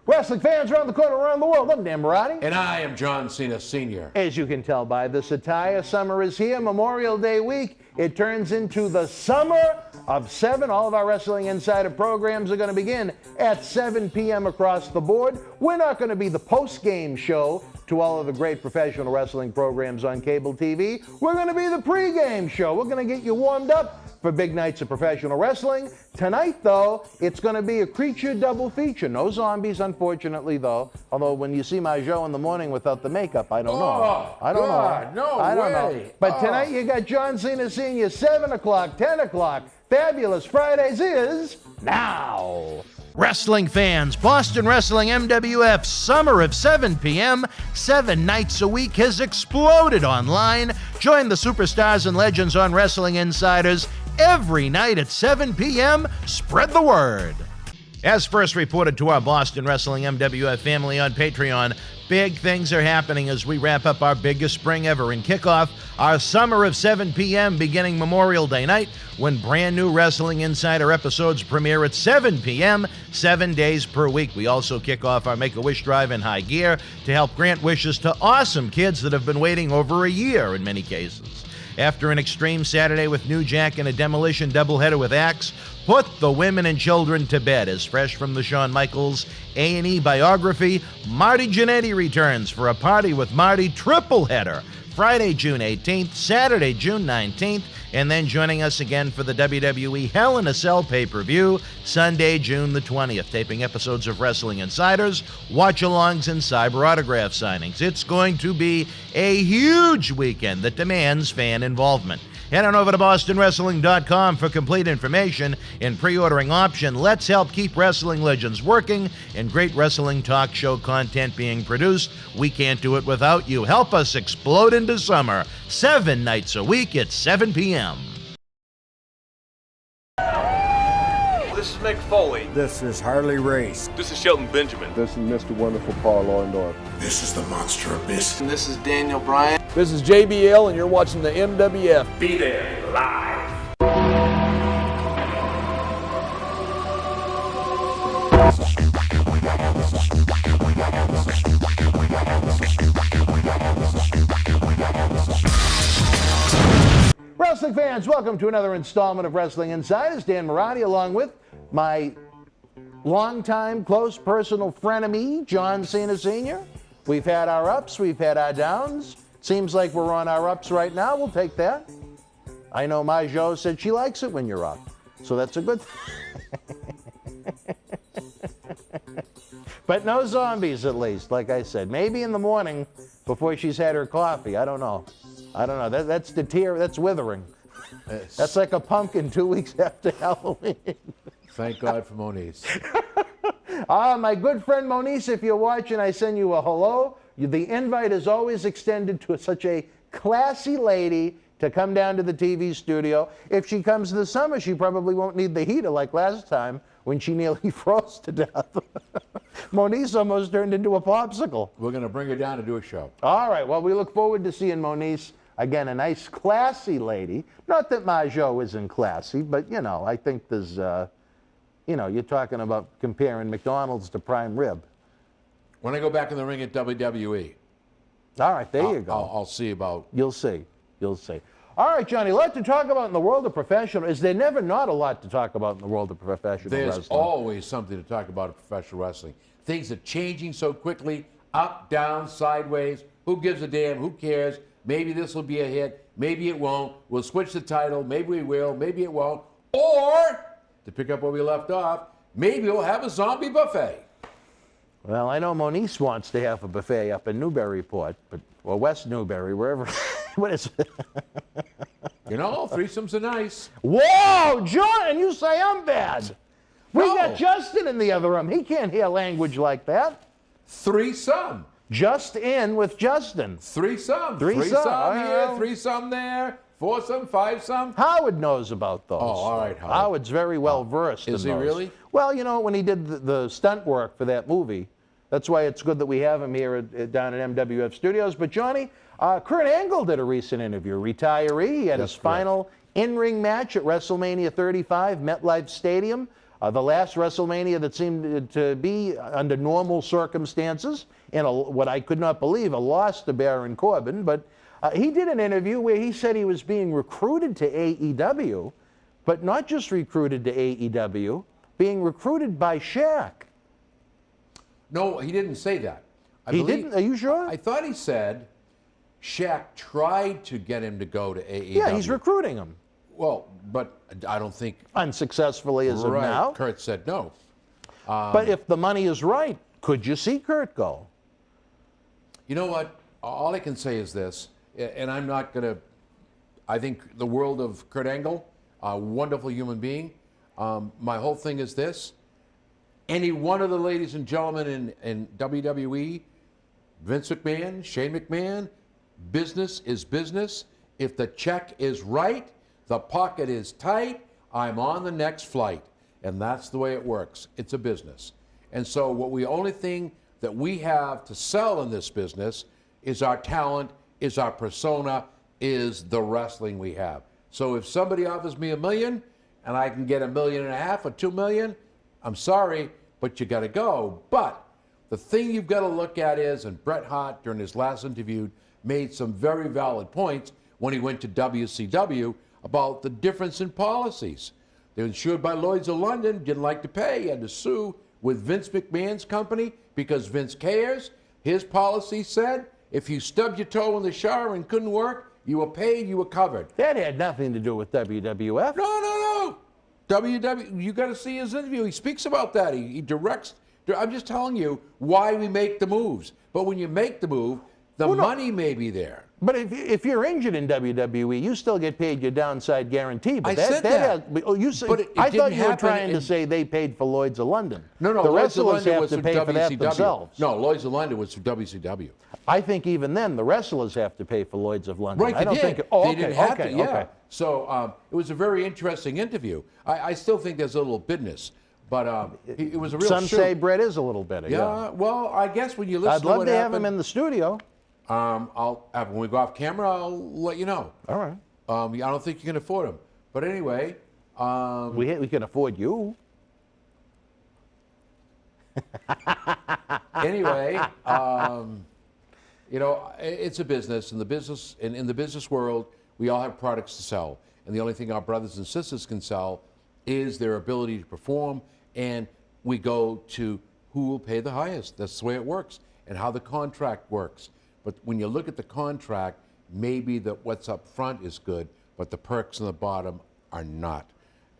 Wrestling fans around the corner, around the world, I'm Dan Marty. And I am John Cena Sr. As you can tell by this attire, summer is here, Memorial Day week. It turns into the summer of 7. All of our Wrestling Insider programs are going to begin at 7 p.m. across the board. We're not going to be the post-game show to all of the great professional wrestling programs on cable TV. We're going to be the pre-game show. We're going to get you warmed up for big nights of professional wrestling. Tonight, though, it's going to be a creature double feature. No zombies, unfortunately, though. Although when you see my show in the morning without the makeup, I don't know. I don't know. I don't know. But tonight you got John Cena Sr., 7 o'clock, 10 o'clock. Fabulous Fridays is now. Wrestling fans, Boston Wrestling MWF Summer of 7 p.m., 7 nights a week has exploded online. Join the superstars and legends on Wrestling Insiders every night at 7 p.m. Spread the word. As first reported to our Boston Wrestling MWF family on Patreon, big things are happening as we wrap up our biggest spring ever and kick off our Summer of 7 p.m. beginning Memorial Day night, when brand new Wrestling Insider episodes premiere at 7 p.m., 7 days per week. We also kick off our Make-A-Wish drive in high gear to help grant wishes to awesome kids that have been waiting over a year in many cases. After an Extreme Saturday with New Jack and a Demolition doubleheader with Axe, put the women and children to bed. As fresh from the Shawn Michaels A&E biography, Marty Jannetty returns for a Party with Marty tripleheader, Friday, June 18th, Saturday, June 19th, and then joining us again for the WWE Hell in a Cell pay-per-view, Sunday, June the 20th, taping episodes of Wrestling Insiders, watch-alongs, and cyber autograph signings. It's going to be a huge weekend that demands fan involvement. Head on over to BostonWrestling.com for complete information and pre-ordering option. Let's help keep wrestling legends working and great wrestling talk show content being produced. We can't do it without you. Help us explode into summer. 7 nights a week at 7 p.m. This is Mick Foley. This is Harley Race. This is Shelton Benjamin. This is Mr. Wonderful Paul Orndorff. This is the Monster Abyss. And this is Daniel Bryan. This is JBL, and you're watching the MWF. Be there live. Wrestling fans, welcome to another installment of Wrestling Insiders. Dan Marty, along with my longtime close personal frenemy, John Cena Sr. We've had our ups, we've had our downs. Seems like we're on our ups right now. We'll take that. I know my Jo said she likes it when you're up, so that's a good thing. But no zombies, at least, like I said. Maybe in the morning before she's had her coffee. I don't know. That's that's withering. That's like a pumpkin 2 weeks after Halloween. Thank God for Moniz. My good friend Moniz, if you're watching, I send you a hello. The invite is always extended to such a classy lady to come down to the TV studio. If she comes this summer, she probably won't need the heater like last time when she nearly froze to death. Moniz almost turned into a popsicle. We're going to bring her down to do a show. All right, well, we look forward to seeing Moniz. Again, a nice, classy lady. Not that my Jo isn't classy, but, you know, I think there's, you're talking about comparing McDonald's to prime rib. When I go back in the ring at WWE. All right, there you go. I'll see about... You'll see. All right, Johnny, a lot to talk about in the world of professional. Is there never not a lot to talk about in the world of professional wrestling? There's always something to talk about in professional wrestling. Things are changing so quickly, up, down, sideways. Who gives a damn? Who cares? Maybe this will be a hit. Maybe it won't. We'll switch the title. Maybe we will. Maybe it won't. Or, to pick up where we left off, maybe we'll have a zombie buffet. Well, I know Moniz wants to have a buffet up in Newburyport, or West Newbury, wherever. What is it? You know, threesomes are nice. Whoa, John, and you say I'm bad. We got Justin in the other room. He can't hear language like that. Threesome. Just in with Justin. Threesome. Threesome here, threesome there, foursome, fivesome. Howard knows about those. Oh, all right, Howard. Howard's very well versed in those. Is he really? Well, you know, when he did the stunt work for that movie, that's why it's good that we have him here down at MWF Studios. But Johnny, Kurt Angle did a recent interview, retiree. He had his final in-ring match at WrestleMania 35, MetLife Stadium. The last WrestleMania that seemed to be under normal circumstances, and what I could not believe, a loss to Baron Corbin. But he did an interview where he said he was being recruited to AEW, but not just recruited to AEW, being recruited by Shaq. No, he didn't say that. He didn't? Are you sure? I thought he said Shaq tried to get him to go to AEW. Yeah, he's recruiting him. Well, but I don't think... Unsuccessfully as of now. Kurt said no. But if the money is right, could you see Kurt go? You know what? All I can say is this, and I'm not going to... I think the world of Kurt Angle, a wonderful human being. My whole thing is this. Any one of the ladies and gentlemen in WWE, Vince McMahon, Shane McMahon, business is business. If the check is right, the pocket is tight, I'm on the next flight. And that's the way it works. It's a business. And so only thing that we have to sell in this business is our talent, is our persona, is the wrestling we have. So if somebody offers me $1 million and I can get $1.5 million or $2 million, I'm sorry, but you got to go. But the thing you've got to look at is, and Bret Hart during his last interview made some very valid points when he went to WCW about the difference in policies. They're insured by Lloyd's of London, didn't like to pay, he had to sue with Vince McMahon's company because Vince cares. His policy said if you stubbed your toe in the shower and couldn't work, you were paid, you were covered. That had nothing to do with WWF. No. WWE, you got to see his interview. He speaks about that. He directs. I'm just telling you why we make the moves. But when you make the move, the money may be there. But if you're injured in WWE, you still get paid your downside guarantee. But I said that. I thought you were trying to say they paid for Lloyd's of London. No. The Lloyd's of wrestlers London have was to for pay for that WCW. themselves. No, Lloyd's of London was for WCW. I think even then the wrestlers have to pay for Lloyd's of London. Right, I don't did. think. They didn't have to. Yeah. So it was a very interesting interview. I still think there's a little business, but it was a real. Some say Brett is a little better. Yeah. Well, I guess when you listen, I'd love to have him in the studio. When we go off camera, I'll let you know. All right. I don't think you can afford him, but anyway. We can afford you. Anyway, it's a business, and in the business world, we all have products to sell, and the only thing our brothers and sisters can sell is their ability to perform, and we go to who will pay the highest. That's the way it works, and how the contract works. But when you look at the contract, maybe what's up front is good, but the perks on the bottom are not.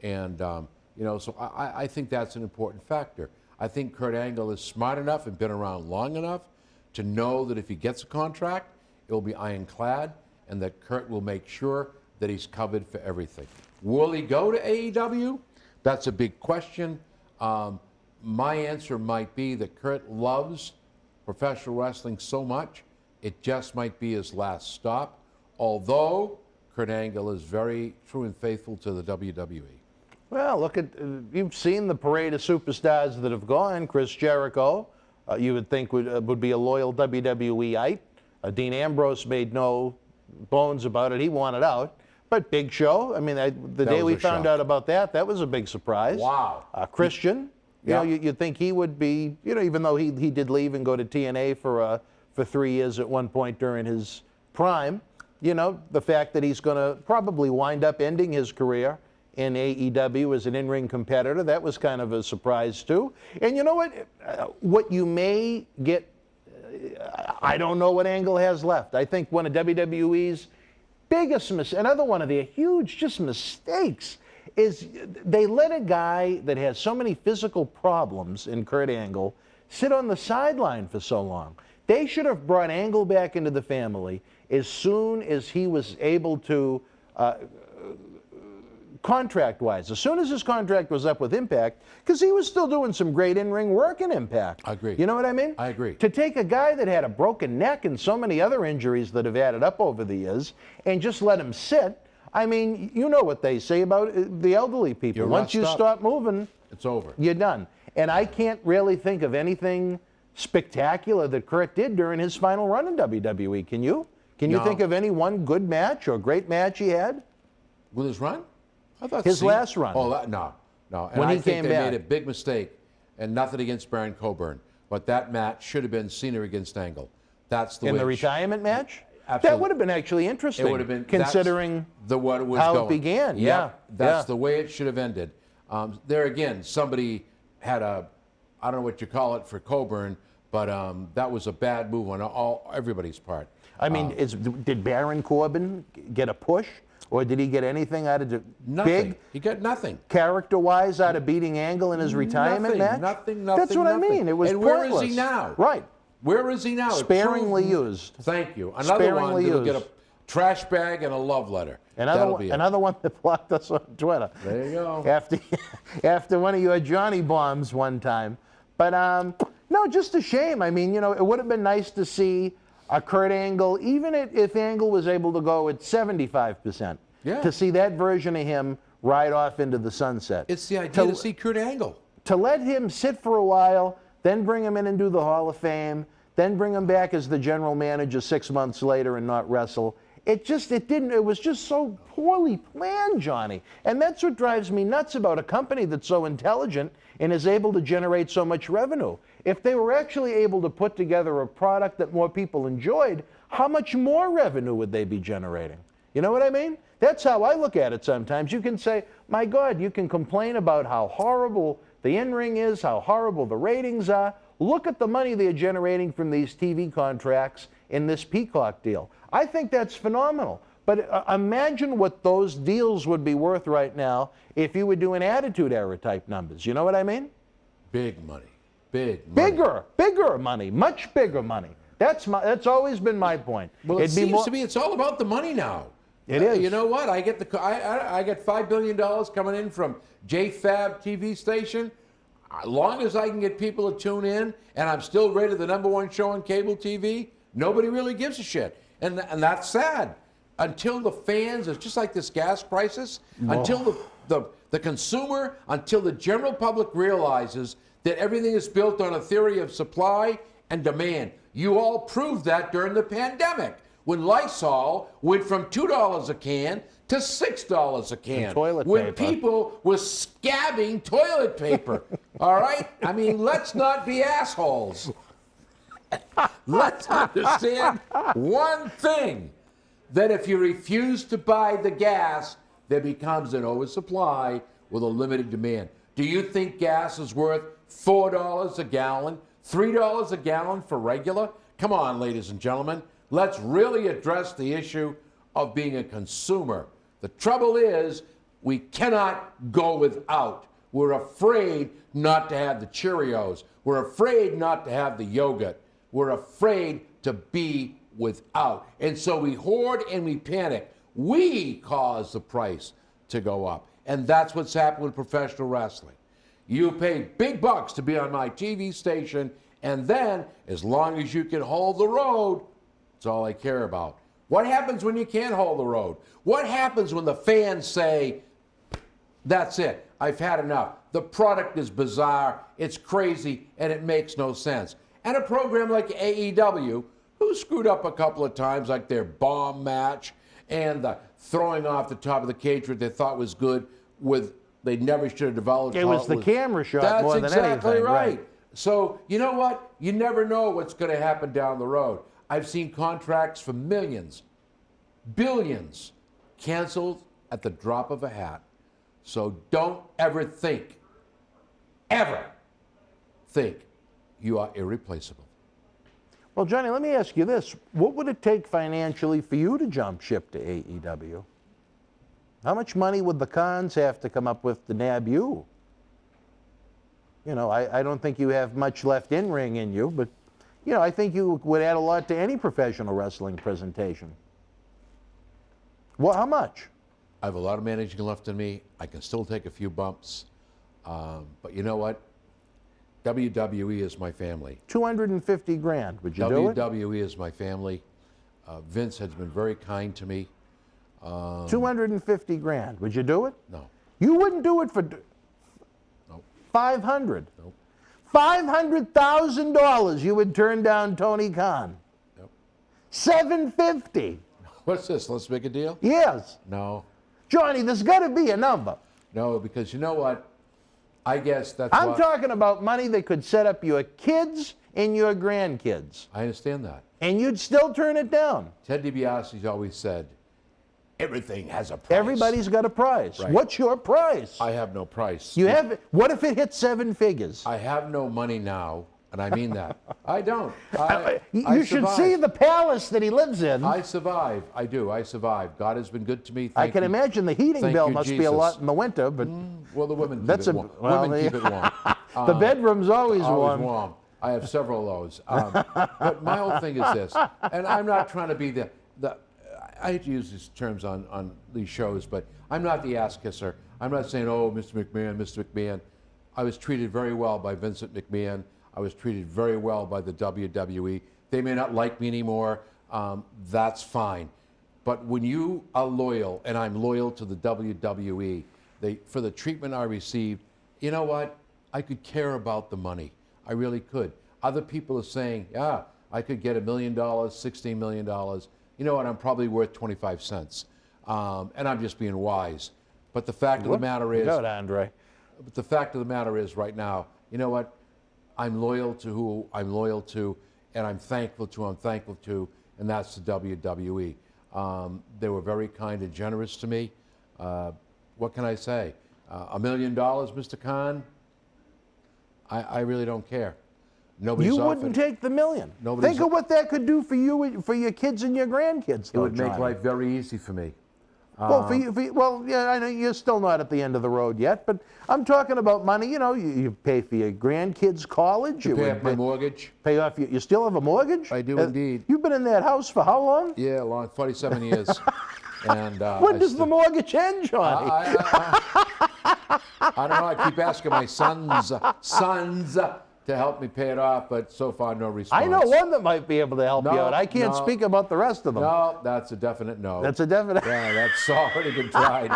And, so I think that's an important factor. I think Kurt Angle is smart enough and been around long enough to know that if he gets a contract, it will be ironclad, and that Kurt will make sure that he's covered for everything. Will he go to AEW? That's a big question. My answer might be that Kurt loves professional wrestling so much, it just might be his last stop, although Kurt Angle is very true and faithful to the WWE. Well, look you've seen the parade of superstars that have gone. Chris Jericho, you would think would be a loyal WWE-ite. Dean Ambrose made no bones about it. He wanted out. But Big Show, I mean, the day we found out about that was a big surprise. Wow. Christian, you'd think he would be, even though he did leave and go to TNA for 3 years at one point during his prime, the fact that he's going to probably wind up ending his career in AEW as an in-ring competitor, that was kind of a surprise too. And you know what? What you may get, I don't know what Angle has left. I think one of WWE's biggest another one of their huge mistakes is they let a guy that has so many physical problems in Kurt Angle sit on the sideline for so long. They should have brought Angle back into the family as soon as he was able to, contract-wise, as soon as his contract was up with Impact, because he was still doing some great in-ring work in Impact. I agree. You know what I mean? I agree. To take a guy that had a broken neck and so many other injuries that have added up over the years and just let him sit, I mean, you know what they say about the elderly people. Once you stop moving, it's over. You're done. And I can't really think of anything spectacular that Kurt did during his final run in WWE. Can you? Can you think of any one good match or great match he had? With his run? I thought his last run. Oh, no. No. And when I he think came they back. made a big mistake, and nothing against Baron Coburn, but that match should have been Cena against Angle. That's the In way the it retirement match? Absolutely. That would have been actually interesting. It would have been considering what it was how going. it began. Yep, that's yeah. the way it should have ended. There again, somebody had I don't know what you call it for Coburn, but that was a bad move on everybody's part. I mean, did Baron Corbin get a push, or did he get anything out of the Nothing. big He got nothing. character-wise out of beating Angle in his retirement match? Nothing. That's what I mean. It was and pointless. where is he now? Right. Where is he now? Sparingly used. Thank you. Another one Sparingly that'll get used. a trash bag and a love letter. Another one that blocked us on Twitter. There you go. After one of your Johnny bombs one time. But no, just a shame. I mean, it would have been nice to see a Kurt Angle, even if Angle was able to go at 75%, to see that version of him ride off into the sunset. It's the idea to see Kurt Angle. To let him sit for a while, then bring him in and do the Hall of Fame, then bring him back as the general manager 6 months later and not wrestle. It was just so poorly planned, Johnny. And that's what drives me nuts about a company that's so intelligent and is able to generate so much revenue. If they were actually able to put together a product that more people enjoyed, how much more revenue would they be generating? You know what I mean? That's how I look at it sometimes. You can say, my God, you can complain about how horrible the in-ring is, how horrible the ratings are. Look at the money they're generating from these TV contracts in this Peacock deal. I think that's phenomenal. But imagine what those deals would be worth right now if you were doing Attitude Era type numbers. You know what I mean? Big money. Big money. Bigger money, much bigger money. That's always been my point. Well, it seems to me it's all about the money now. It is. You know what? I get I get $5 billion coming in from JFab TV station. As long as I can get people to tune in, and I'm still rated the #1 show on cable TV, nobody really gives a shit, and that's sad. Until the fans, it's just like this gas crisis. Until the consumer, until the general public realizes that everything is built on a theory of supply and demand. You all proved that during the pandemic, when Lysol went from $2 a can to $6 a can. When people were scabbing toilet paper. All right? I mean, let's not be assholes. Let's understand one thing, that if you refuse to buy the gas, there becomes an oversupply with a limited demand. Do you think gas is worth $4 a gallon, $3 a gallon for regular? Come on, ladies and gentlemen. Let's really address the issue of being a consumer. The trouble is, we cannot go without. We're afraid not to have the Cheerios. We're afraid not to have the yogurt. We're afraid to be without. And so we hoard and we panic. We cause the price to go up. And that's what's happened with professional wrestling. You pay big bucks to be on my TV station, and then, as long as you can hold the road, that's all I care about. What happens when you can't hold the road? What happens when the fans say, that's it, I've had enough. The product is bizarre, it's crazy, and it makes no sense. And a program like AEW, who screwed up a couple of times, like their bomb match and the throwing off the top of the cage what they thought was good, they never should have developed. It was the camera shot more than anything. That's exactly right. So, you know what? You never know what's going to happen down the road. I've seen contracts for millions, billions, canceled at the drop of a hat. So don't ever think you are irreplaceable. Well, Johnny, let me ask you this. What would it take financially for you to jump ship to AEW? How much money would the Khans have to come up with to nab you? You know, I don't think you have much left in ring in you, but, you know, I think you would add a lot to any professional wrestling presentation. Well, how much? I have a lot of managing left in me. I can still take a few bumps. But you know what? WWE is my family. 250 grand. Would you do it? WWE is my family. Vince has been very kind to me. 250 grand. Would you do it? No. You wouldn't do it for Nope. 500. Nope. $500,000 you would turn down Tony Khan. Nope. 750. What's this? Let's make a deal? Yes. No. Johnny, there's got to be a number. No, because you know what? I guess that's I'm what, talking about money that could set up your kids and your grandkids, I understand that. and you'd still turn it down. Ted DiBiase's always said, everything has a price. Everybody's got a price. Right. What's your price? I have no price. You have. What if it hits 7 figures? I have no money now, and I mean that. I don't. You should survive. see the palace that he lives in. I survive. I do. I survive. God has been good to me. I Thank can you. imagine the heating Thank bill you, must be a Jesus. lot in the winter, but Well, the women keep That's it a- warm. well, Women keep it warm. the bedroom's always Always warm. warm. I have several of those. But my whole thing is this, and I'm not trying to be the I hate to use these terms on these shows, but I'm not the ass kisser. I'm not saying, oh, Mr. McMahon, Mr. McMahon. I was treated very well by Vincent McMahon. I was treated very well by the WWE. They may not like me anymore. That's fine. But when you are loyal, and I'm loyal to the WWE, for the treatment I received, you know what? I could care about the money. I really could. Other people are saying, yeah, I could get $1 million, $16 million. You know what? I'm probably worth 25 cents. And I'm just being wise. But the fact of the matter is, Go, Andre. but the fact of the matter is right now, you know what? I'm loyal to who I'm loyal to, and I'm thankful to, and that's the WWE. They were very kind and generous to me. What can I say? $1 million, Mr. Khan? I really don't care. Nobody's You offered- wouldn't take the $1 million. Nobody's- Think of what that could do for you, for your kids and your grandkids. It though, would make Johnny. life very easy for me. Well, well, yeah, I know you're still not at the end of the road yet, but I'm talking about money. You know, you pay for your grandkids' college. You Pay would off my mortgage. pay off. You still have a mortgage? I do indeed. You've been in that house for how long? Yeah, long 47 years. And When does the mortgage end, Johnny? I don't know. I keep asking my sons to help me pay it off, but so far no response. I know one that might be able to help you No, out. I can't no. speak about the rest of them. No, that's a definite no. That's a definite. Yeah, that's already been tried.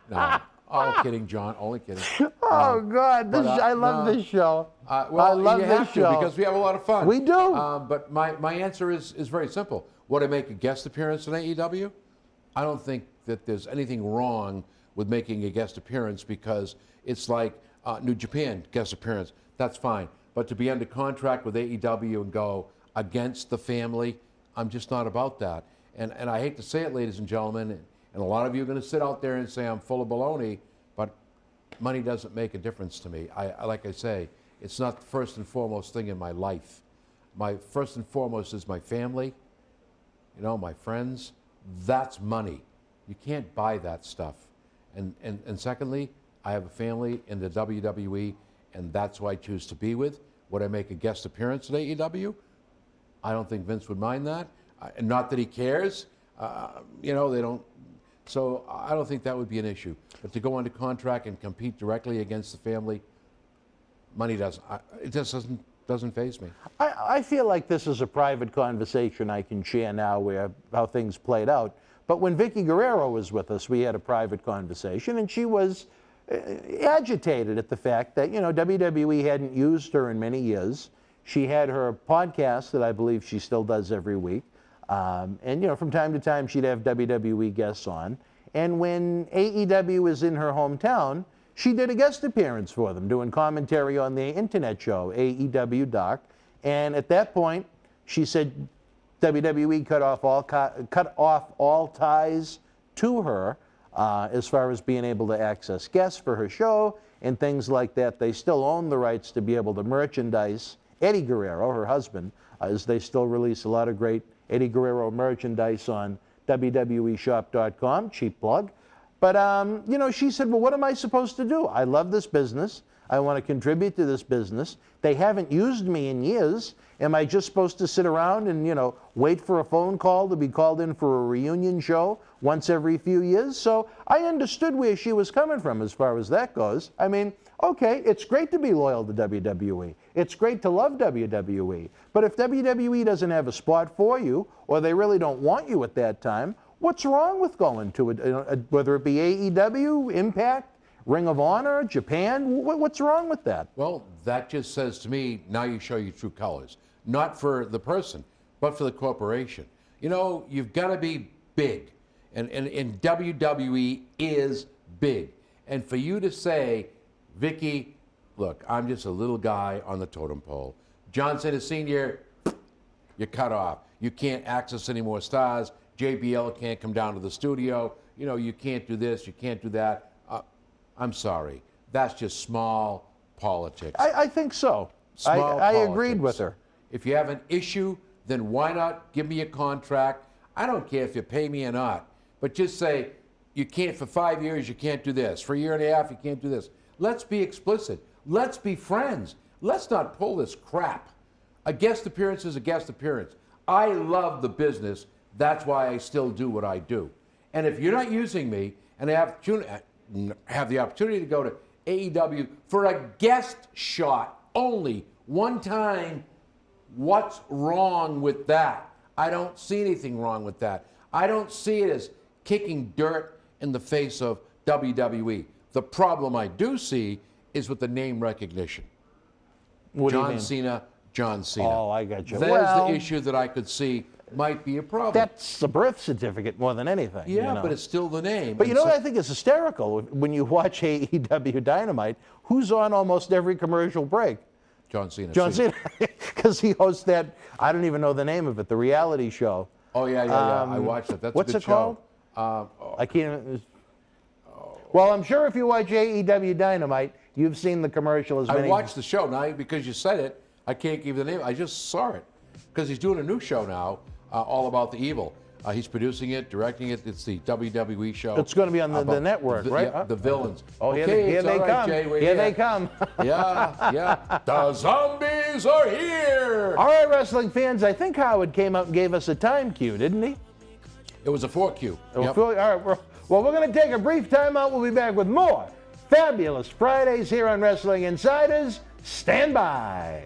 No, all kidding, John. Only kidding. Oh God, this, but, I love no. this show. Well, I love you this have show to because we have a lot of fun. We do. But my answer is very simple. Would I make a guest appearance in AEW? I don't think that there's anything wrong with making a guest appearance because it's like New Japan guest appearance. That's fine. But to be under contract with AEW and go against the family, I'm just not about that. And I hate to say it, ladies and gentlemen, and a lot of you are going to sit out there and say I'm full of baloney, but money doesn't make a difference to me. Like I say, it's not the first and foremost thing in my life. My first and foremost is my family, you know, my friends. That's money. You can't buy that stuff. And secondly, I have a family in the WWE, and that's who I choose to be with. Would I make a guest appearance at AEW? I don't think Vince would mind that. Not that he cares. You know, they don't. So I don't think that would be an issue. But to go under contract and compete directly against the family, money doesn't. It just doesn't faze me. I feel like this is a private conversation I can share now where how things played out. But when Vicky Guerrero was with us, we had a private conversation, and she was agitated at the fact that, you know, WWE hadn't used her in many years. She had her podcast that I believe she still does every week. And, you know, from time to time, she'd have WWE guests on. And when AEW was in her hometown, she did a guest appearance for them, doing commentary on their internet show, AEW Doc. And at that point, she said WWE cut off all ties to her as far as being able to access guests for her show and things like that. They still own the rights to be able to merchandise Eddie Guerrero, her husband, as they still release a lot of great Eddie Guerrero merchandise on WWEshop.com, cheap plug. But, you know, she said, well, what am I supposed to do? I love this business. I want to contribute to this business. They haven't used me in years. Am I just supposed to sit around and, you know, wait for a phone call to be called in for a reunion show once every few years? So I understood where she was coming from as far as that goes. I mean, okay, it's great to be loyal to WWE. It's great to love WWE. But if WWE doesn't have a spot for you, or they really don't want you at that time, what's wrong with going to whether it be AEW, Impact, Ring of Honor, Japan? What's wrong with that? Well, that just says to me, now you show your true colors. Not for the person, but for the corporation. You know, you've got to be big. And WWE is big. And for you to say, Vicky, look, I'm just a little guy on the totem pole. John Cena Sr., you're cut off. You can't access any more stars. JBL can't come down to the studio. You know, you can't do this, you can't do that. I'm sorry. That's just small politics. I think so. I agreed with her. If you have an issue, then why not give me a contract? I don't care if you pay me or not, but just say, you can't, for 5 years, you can't do this. For a year and a half, you can't do this. Let's be explicit. Let's be friends. Let's not pull this crap. A guest appearance is a guest appearance. I love the business. That's why I still do what I do. And if you're not using me and have the opportunity to go to AEW for a guest shot only one time, what's wrong with that? I don't see anything wrong with that. I don't see it as kicking dirt in the face of WWE. The problem I do see is with the name recognition. What do you John mean? Cena, John Cena. Oh, I got you. There's the issue that I could see might be a problem. That's the birth certificate more than anything. Yeah, you know? but it's still the name. But you know what I think is hysterical? When you watch AEW Dynamite, who's on almost every commercial break? John Cena. John Cena, because he hosts that, I don't even know the name of it, the reality show. Oh, yeah. I watched it. That's what's a good it show. called? I can't. Well, I'm sure if you watch AEW Dynamite, you've seen the commercial as many. I watched the show. Now, because you said it, I can't give you the name. I just saw it. Because he's doing a new show now, all about the evil. He's producing it, directing it. It's the WWE show. It's going to be on the network, right? Yeah, the villains. Oh, here okay, they come. Jay, here they come. Yeah. The zombies are here. All right, wrestling fans, I think Howard came up and gave us a time cue, didn't he? It was a 4Q. Yep. All right, well, we're going to take a brief time out. We'll be back with more Fabulous Fridays here on Wrestling Insiders. Stand by.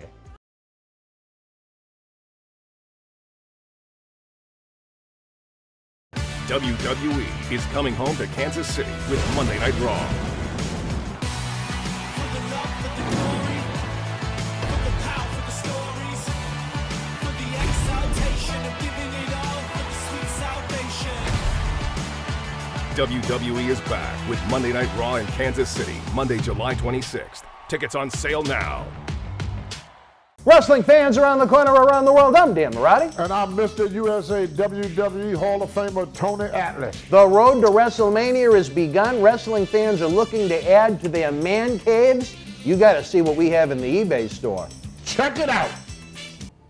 WWE is coming home to Kansas City with Monday Night Raw. WWE is back with Monday Night Raw in Kansas City, Monday, July 26th. Tickets on sale now. Wrestling fans around the corner, around the world, I'm Dan Marty. And I'm Mr. USA WWE Hall of Famer Tony Atlas. The road to WrestleMania has begun. Wrestling fans are looking to add to their man caves. You got to see what we have in the eBay store. Check it out.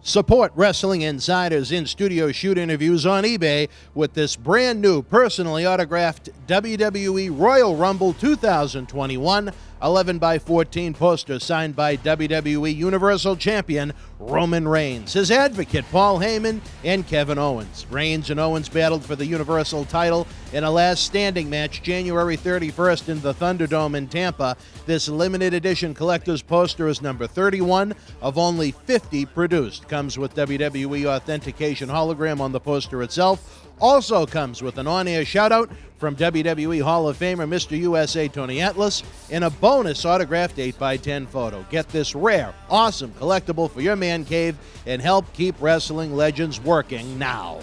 Support Wrestling Insiders in-studio shoot interviews on eBay with this brand new personally autographed WWE Royal Rumble 2021 11x14 poster signed by WWE Universal Champion Roman Reigns, his advocate Paul Heyman, and Kevin Owens. Reigns and Owens battled for the Universal title in a last standing match January 31st in the Thunderdome in Tampa. This limited edition collector's poster is number 31 of only 50 produced. Comes with WWE authentication hologram on the poster itself. Also comes with an on-air shout-out from WWE Hall of Famer Mr. USA Tony Atlas and a bonus autographed 8x10 photo. Get this rare, awesome collectible for your man cave and help keep wrestling legends working now.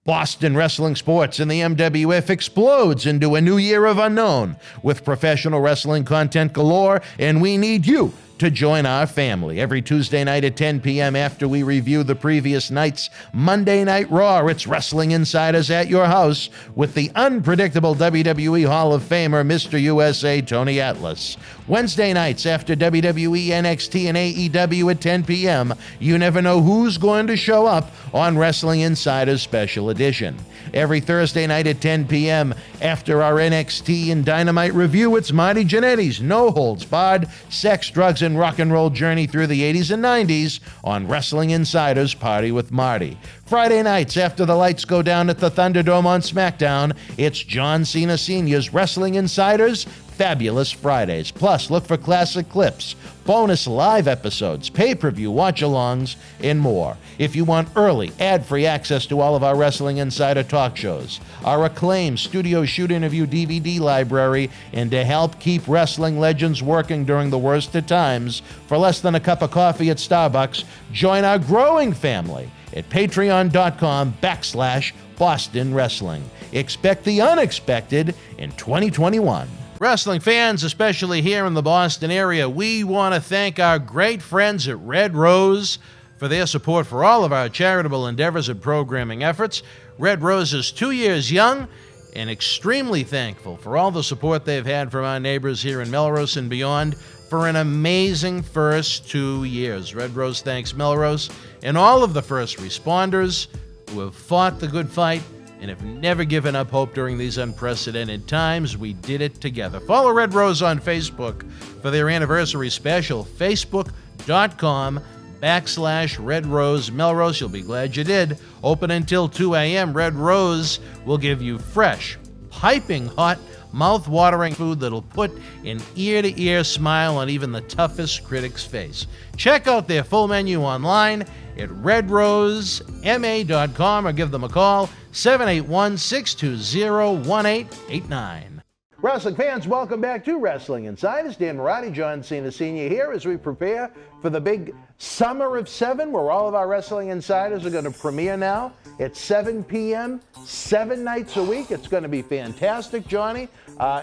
Boston Wrestling Sports and the MWF explodes into a new year of unknown with professional wrestling content galore, and we need you to join our family. Every Tuesday night at 10 p.m. after we review the previous night's Monday Night Raw, it's Wrestling Insiders at your house with the unpredictable WWE Hall of Famer, Mr. USA Tony Atlas. Wednesday nights after WWE, NXT, and AEW at 10 p.m., you never know who's going to show up on Wrestling Insiders Special Edition. Every Thursday night at 10 p.m. after our NXT and Dynamite review, it's Marty Jannetty's No Holds Barred Sex, Drugs, and Rock and Roll journey through the 80s and 90s on Wrestling Insiders Party with Marty. Friday nights after the lights go down at the Thunderdome on SmackDown, it's John Cena Sr.'s Wrestling Insiders Fabulous Fridays. Plus, look for classic clips, bonus live episodes, pay-per-view watch-alongs, and more. If you want early, ad-free access to all of our Wrestling Insider talk shows, our acclaimed studio shoot interview DVD library, and to help keep wrestling legends working during the worst of times, for less than a cup of coffee at Starbucks, join our growing family at patreon.com/Boston Wrestling. Expect the unexpected in 2021. Wrestling fans, especially here in the Boston area, we want to thank our great friends at Red Rose for their support for all of our charitable endeavors and programming efforts. Red Rose is 2 years young and extremely thankful for all the support they've had from our neighbors here in Melrose and beyond for an amazing first 2 years. Red Rose thanks Melrose and all of the first responders who have fought the good fight and have never given up hope during these unprecedented times. We did it together. Follow Red Rose on Facebook for their anniversary special, facebook.com/Red Rose Melrose. You'll be glad you did. Open until 2 a.m. Red Rose will give you fresh, piping hot, mouth-watering food that'll put an ear-to-ear smile on even the toughest critic's face. Check out their full menu online at redrosema.com or give them a call, 781-620-1889. Wrestling fans, welcome back to Wrestling Insiders. Dan Marty, John Cena Sr. here as we prepare for the big Summer of 7, where all of our Wrestling Insiders are going to premiere now at 7 p.m., 7 nights a week. It's going to be fantastic, Johnny.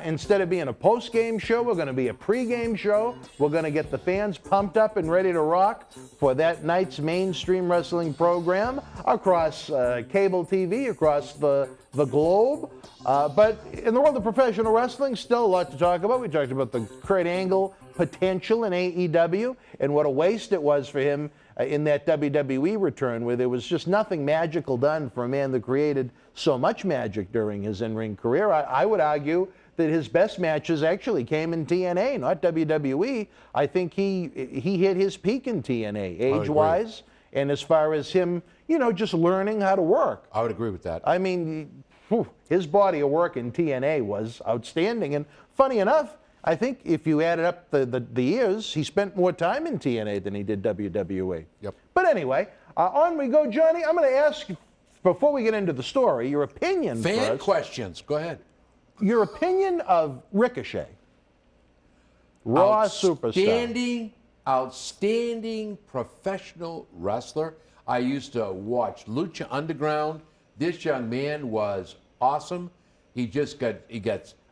Instead of being a post-game show, we're going to be a pre-game show. We're going to get the fans pumped up and ready to rock for that night's mainstream wrestling program across cable TV, across the globe. But in the world of professional wrestling, still a lot to talk about. We talked about the Kurt Angle potential in AEW and what a waste it was for him in that WWE return, where there was just nothing magical done for a man that created so much magic during his in-ring career. I would argue that his best matches actually came in TNA, not WWE. I think he hit his peak in TNA, age-wise, and as far as him, just learning how to work. I would agree with that. I mean, his body of work in TNA was outstanding. And funny enough, I think if you added up the years, he spent more time in TNA than he did WWE. Yep. But anyway, on we go, Johnny. I'm going to ask, before we get into the story, your opinion Fan first. questions. Go ahead. Your opinion of Ricochet. Raw superstar. Outstanding professional wrestler. I used to watch Lucha Underground. This young man was awesome. He gets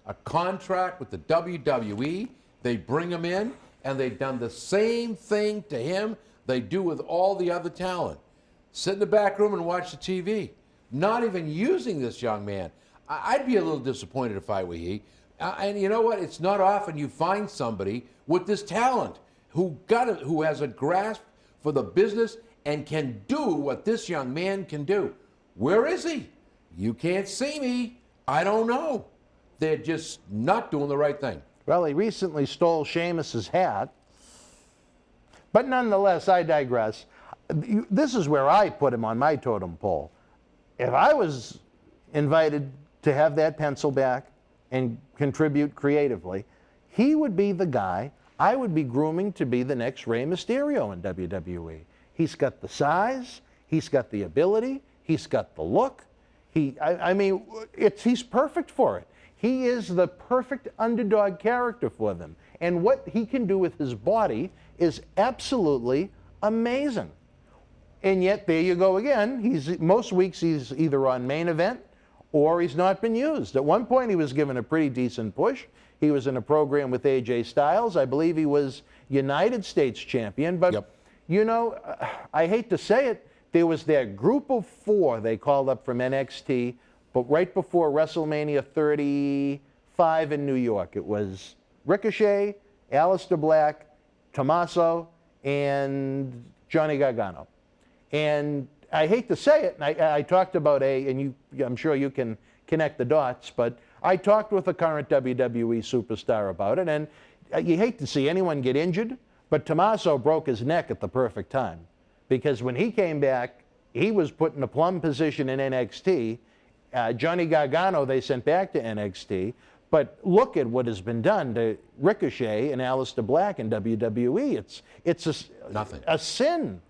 a contract with the WWE. They bring him in, and they've done the same thing to him they do with all the other talent. Sit in the back room and watch the TV. Not even using this young man. I'd be a little disappointed if I were he. And you know what? It's not often you find somebody with this talent who has a grasp for the business and can do what this young man can do. Where is he? You can't see me. I don't know. They're just not doing the right thing. Well, he recently stole Sheamus's hat. But nonetheless, I digress. This is where I put him on my totem pole. If I was invited to have that pencil back and contribute creatively, he would be the guy I would be grooming to be the next Rey Mysterio in WWE. He's got the size. He's got the ability. He's got the look. He's perfect for it. He is the perfect underdog character for them. And what he can do with his body is absolutely amazing. And yet, there you go again. Most weeks he's either on main event or he's not been used. At one point, he was given a pretty decent push. He was in a program with AJ Styles. I believe he was United States champion. But, I hate to say it, there was that group of 4 they called up from NXT, but right before WrestleMania 35 in New York. It was Ricochet, Aleister Black, Tommaso, and Johnny Gargano. And I hate to say it, and I talked about I'm sure you can connect the dots, but I talked with a current WWE superstar about it, and you hate to see anyone get injured, but Tommaso broke his neck at the perfect time. Because when he came back, he was put in a plum position in NXT. Johnny Gargano, they sent back to NXT. But look at what has been done to Ricochet and Aleister Black in WWE. It's a sin.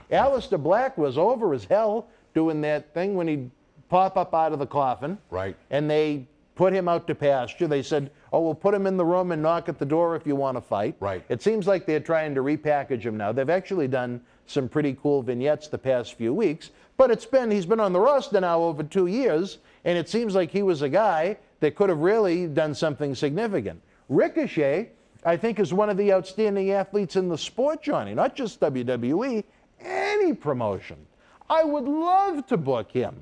Aleister Black was over as hell doing that thing when he'd pop up out of the coffin. Right. And they put him out to pasture. They said, we'll put him in the room and knock at the door if you want to fight. Right. It seems like they're trying to repackage him now. They've actually done some pretty cool vignettes the past few weeks. But he's been on the roster now over 2 years, and it seems like he was a guy that could have really done something significant. Ricochet, I think, is one of the outstanding athletes in the sport, Johnny, not just WWE, any promotion. I would love to book him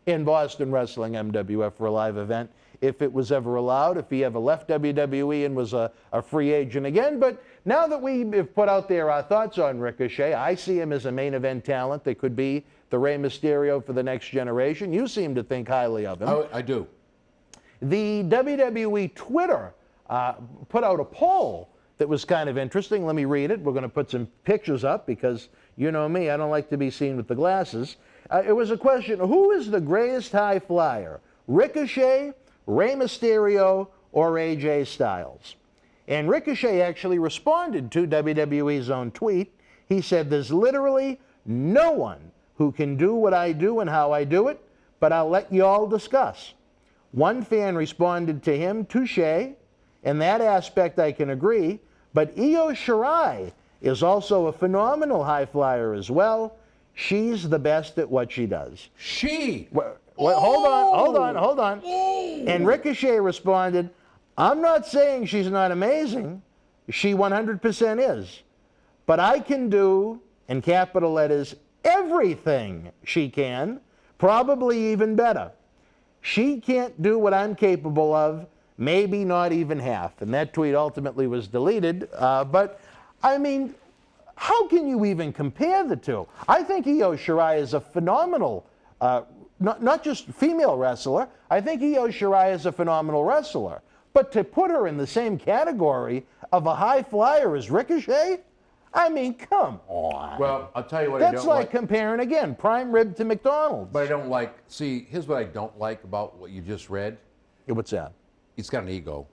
in Boston Wrestling MWF for a live event if it was ever allowed, if he ever left WWE and was a free agent again. But now that we have put out there our thoughts on Ricochet, I see him as a main event talent that could be the Rey Mysterio for the next generation. You seem to think highly of him. Oh, I do. The WWE Twitter put out a poll that was kind of interesting. Let me read it. We're going to put some pictures up because you know me, I don't like to be seen with the glasses. It was a question, who is the greatest high flyer? Ricochet, Rey Mysterio, or AJ Styles? And Ricochet actually responded to WWE's own tweet. He said, there's literally no one who can do what I do and how I do it, but I'll let you all discuss. One fan responded to him, touche. In that aspect, I can agree. But Io Shirai is also a phenomenal high flyer as well. She's the best at what she does. Hold on. And Ricochet responded, I'm not saying she's not amazing. She 100% is. But I can do, in capital letters, everything she can, probably even better. She can't do what I'm capable of, maybe not even half. And that tweet ultimately was deleted. But, I mean, how can you even compare the two? I think Io Shirai is a phenomenal, not just female wrestler, I think Io Shirai is a phenomenal wrestler. But to put her in the same category of a high flyer as Ricochet? I mean, come on. Well, I'll tell you what I don't like. That's like comparing, again, prime rib to McDonald's. But I don't like, see, here's what I don't like about what you just read. Yeah, what's that? He's got an ego.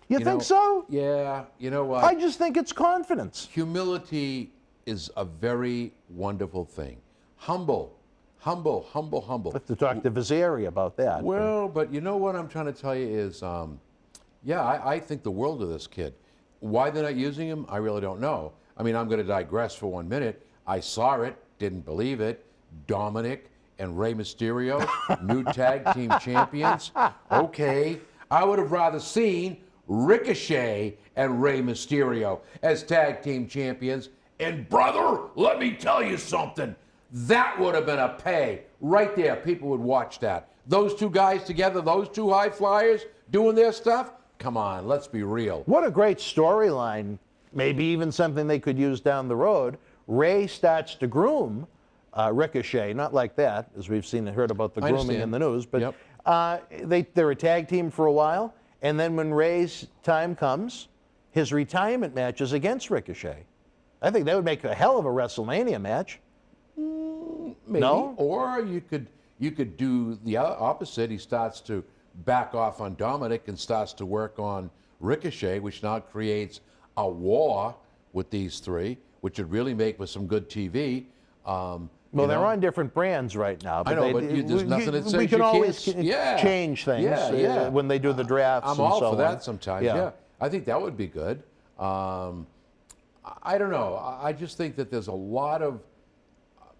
You think so? Yeah, you know what? I just think it's confidence. Humility is a very wonderful thing. Humble. Have to talk to Vazeri about that. Well, but you know what I'm trying to tell you is, I think the world of this kid. Why they're not using him, I really don't know. I mean, I'm going to digress for 1 minute. I saw it, didn't believe it. Dominic and Rey Mysterio, new tag team champions. Okay, I would have rather seen Ricochet and Rey Mysterio as tag team champions. And brother, let me tell you something. That would have been a pay right there. People would watch that. Those two guys together, those two high flyers doing their stuff. Come on, let's be real. What a great storyline. Maybe even something they could use down the road. Ray starts to groom Ricochet, not like that, as we've seen and heard about the grooming in the news, but they're a tag team for a while, and then when Ray's time comes, his retirement match is against Ricochet. I think that would make a hell of a WrestleMania match. Maybe. No? Or you could do the opposite. He starts to back off on Dominic and starts to work on Ricochet, which now creates a war with these three, which would really make for some good TV. Well, they're on different brands right now. But I know, but there's nothing that says we can you always can't. change things when they do the drafts. I'm all so for that on. sometimes. Yeah, I think that would be good. I don't know. I just think that there's a lot of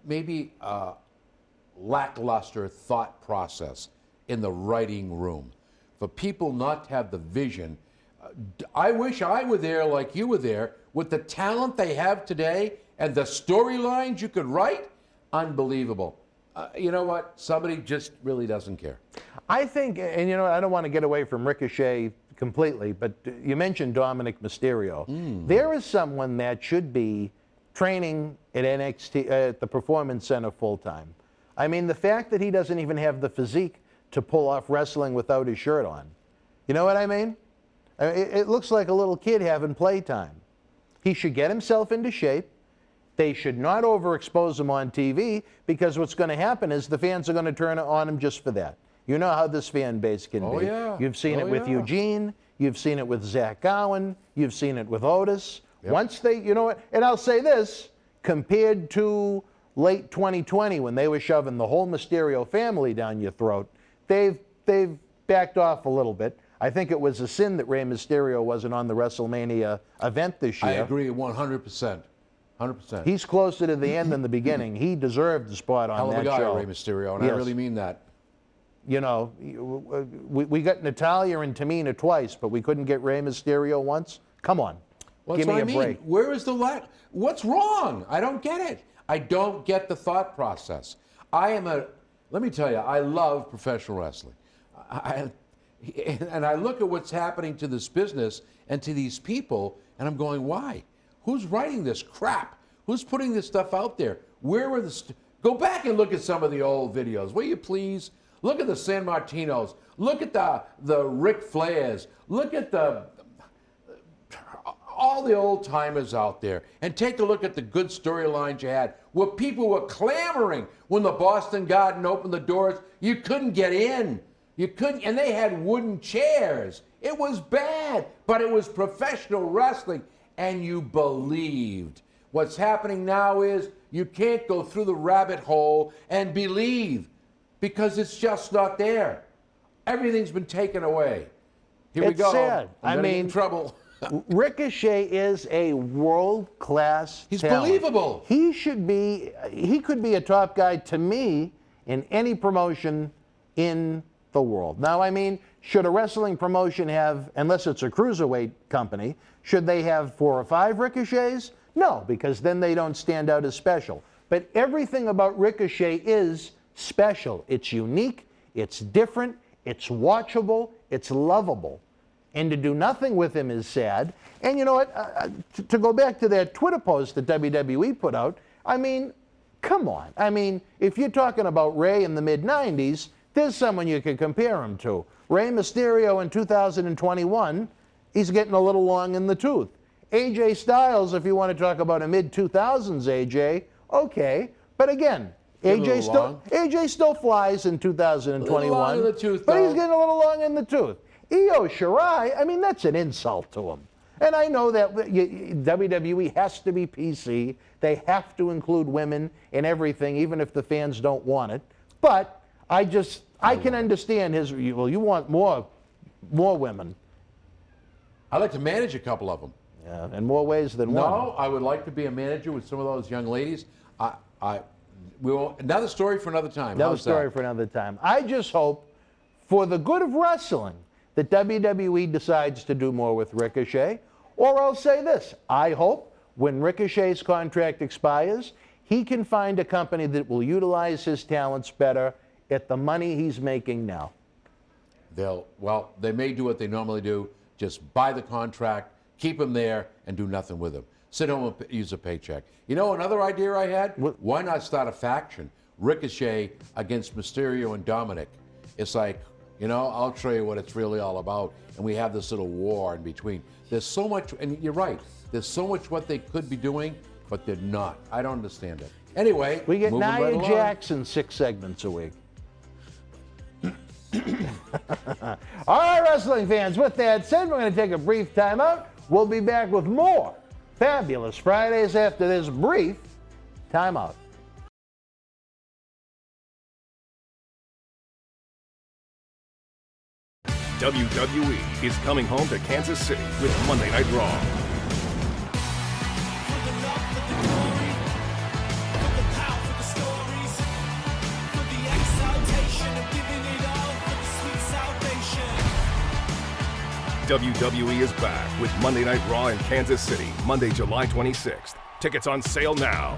maybe lackluster thought process in the writing room. For people not to have the vision, I wish I were there like you were there with the talent they have today and the storylines you could write. Unbelievable. You know what? Somebody just really doesn't care. I think, and you know, I don't want to get away from Ricochet completely, but you mentioned Dominic Mysterio. There is someone that should be training at NXT, at the Performance Center full time. I mean, the fact that he doesn't even have the physique to pull off wrestling without his shirt on. You know what I mean? It looks like a little kid having playtime. He should get himself into shape. They should not overexpose him on TV, because what's going to happen is the fans are going to turn on him just for that. You know how this fan base can be. Yeah. You've seen it with Eugene. You've seen it with Zach Gowen. You've seen it with Otis. Once they, you know what, and I'll say this, compared to late 2020 when they were shoving the whole Mysterio family down your throat, they've backed off a little bit. I think it was a sin that Rey Mysterio wasn't on the WrestleMania event this year. I agree 100%. 100%. He's closer to the end than the beginning. He deserved the spot on Hell of that a guy, show. Rey Mysterio, and Yes. I really mean that. you know, we got Natalya and Tamina twice, but we couldn't get Rey Mysterio once. Come on, give me a break. Where is the what's wrong? I don't get it. I don't get the thought process. Let me tell you, I love professional wrestling. And I look at what's happening to this business and to these people, and I'm going, why? Who's writing this crap? Who's putting this stuff out there? Where were go back and look at some of the old videos, will you please? Look at the San Martinos. Look at the Ric Flairs. Look at all the old timers out there, and take a look at the good storylines you had, where people were clamoring when the Boston Garden opened the doors. You couldn't get in. You couldn't, and they had wooden chairs. It was bad, but it was professional wrestling, and you believed. What's happening now is you can't go through the rabbit hole and believe, because it's just not there. Everything's been taken away. Here we go. It's sad. I'm gonna get in trouble. Ricochet is a world-class He's talent. believable. He could be a top guy to me in any promotion in the world. Now, I mean, should a wrestling promotion have, unless it's a cruiserweight company, should they have 4 or 5 Ricochets? No, because then they don't stand out as special. But everything about Ricochet is special. It's unique, it's different, it's watchable, it's lovable. And to do nothing with him is sad. And you know what? To go back to that Twitter post that WWE put out, I mean, come on. I mean, if you're talking about Rey in the mid-90s, there's someone you could compare him to. Rey Mysterio in 2021, he's getting a little long in the tooth. AJ Styles, if you want to talk about a mid-2000s AJ, okay. But again, AJ still flies in 2021. A little long in the tooth, but though. he's getting a little long in the tooth. Io Shirai, I mean, that's an insult to him. And I know that WWE has to be PC. They have to include women in everything, even if the fans don't want it. But I can understand his, well, you want more women. I'd like to manage a couple of them. Yeah, in more ways than one. No, I would like to be a manager with some of those young ladies. Another story for another time. Another story for another time. I just hope, for the good of wrestling, that WWE decides to do more with Ricochet. Or I'll say this, I hope when Ricochet's contract expires, he can find a company that will utilize his talents better at the money he's making now. They may do what they normally do, just buy the contract, keep him there, and do nothing with him. Sit home and use a paycheck. You know, another idea I had? Why not start a faction? Ricochet against Mysterio and Dominic. It's like, you know, I'll show you what it's really all about. And we have this little war in between. There's so much, and you're right, there's so much what they could be doing, but they're not. I don't understand it. Anyway, we get moving Nia right along. Jackson 6 segments a week. All right, wrestling fans, with that said, we're going to take a brief time out. We'll be back with more Fabulous Fridays after this brief time out. WWE is coming home to Kansas City with Monday Night Raw. WWE is back with Monday Night Raw in Kansas City, Monday, July 26th. Tickets on sale now.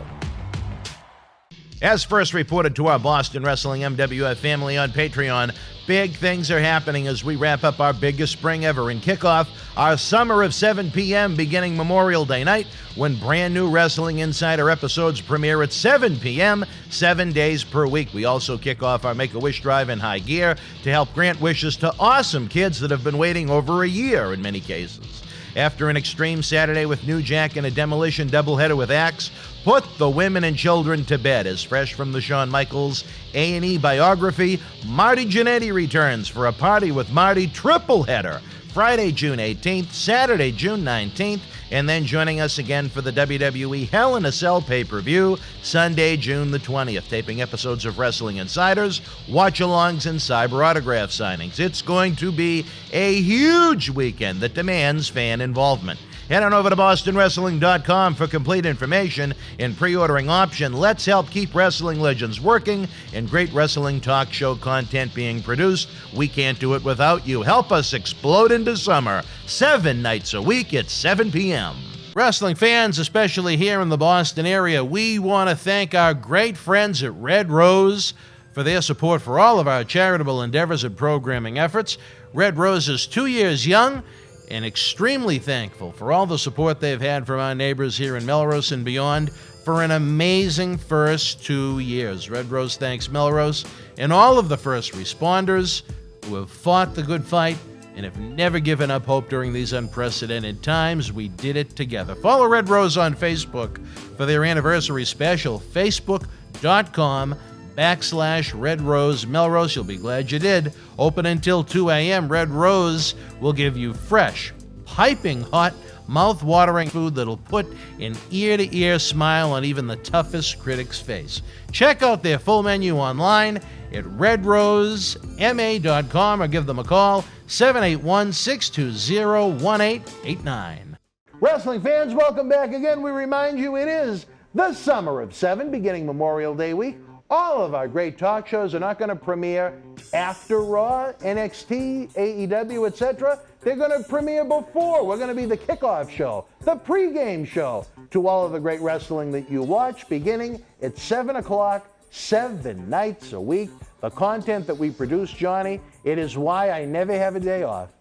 As first reported to our Boston Wrestling MWF family on Patreon, big things are happening as we wrap up our biggest spring ever and kick off our summer of 7 p.m. beginning Memorial Day night, when brand new Wrestling Insider episodes premiere at 7 p.m. 7 days per week. We also kick off our Make-A-Wish drive in high gear to help grant wishes to awesome kids that have been waiting over a year in many cases. After an Extreme Saturday with New Jack and a Demolition doubleheader with Axe, put the women and children to bed. As fresh from the Shawn Michaels A&E biography, Marty Jannetty returns for a Party with Marty tripleheader, Friday, June 18th, Saturday, June 19th, and then joining us again for the WWE Hell in a Cell pay-per-view, Sunday, June the 20th, taping episodes of Wrestling Insiders, watch-alongs, and cyber autograph signings. It's going to be a huge weekend that demands fan involvement. Head on over to BostonWrestling.com for complete information and pre-ordering option. Let's help keep wrestling legends working and great wrestling talk show content being produced. We can't do it without you. Help us explode into summer. 7 nights a week at 7 p.m. Wrestling fans, especially here in the Boston area, we want to thank our great friends at Red Rose for their support for all of our charitable endeavors and programming efforts. Red Rose is 2 years young and extremely thankful for all the support they've had from our neighbors here in Melrose and beyond for an amazing first 2 years. Red Rose thanks Melrose and all of the first responders who have fought the good fight and have never given up hope during these unprecedented times. We did it together. Follow Red Rose on Facebook for their anniversary special, facebook.com/Red Rose Melrose. You'll be glad you did. Open until 2 a.m. Red Rose will give you fresh, piping hot, mouth-watering food that'll put an ear-to-ear smile on even the toughest critic's face. Check out their full menu online at redrosema.com or give them a call, 781-620-1889. Wrestling fans, welcome back again. We remind you it is the Summer of 7, beginning Memorial Day week. All of our great talk shows are not going to premiere after Raw, NXT, AEW, etc. They're going to premiere before. We're going to be the kickoff show, the pregame show to all of the great wrestling that you watch, beginning at 7 o'clock, 7 nights a week. The content that we produce, Johnny, it is why I never have a day off.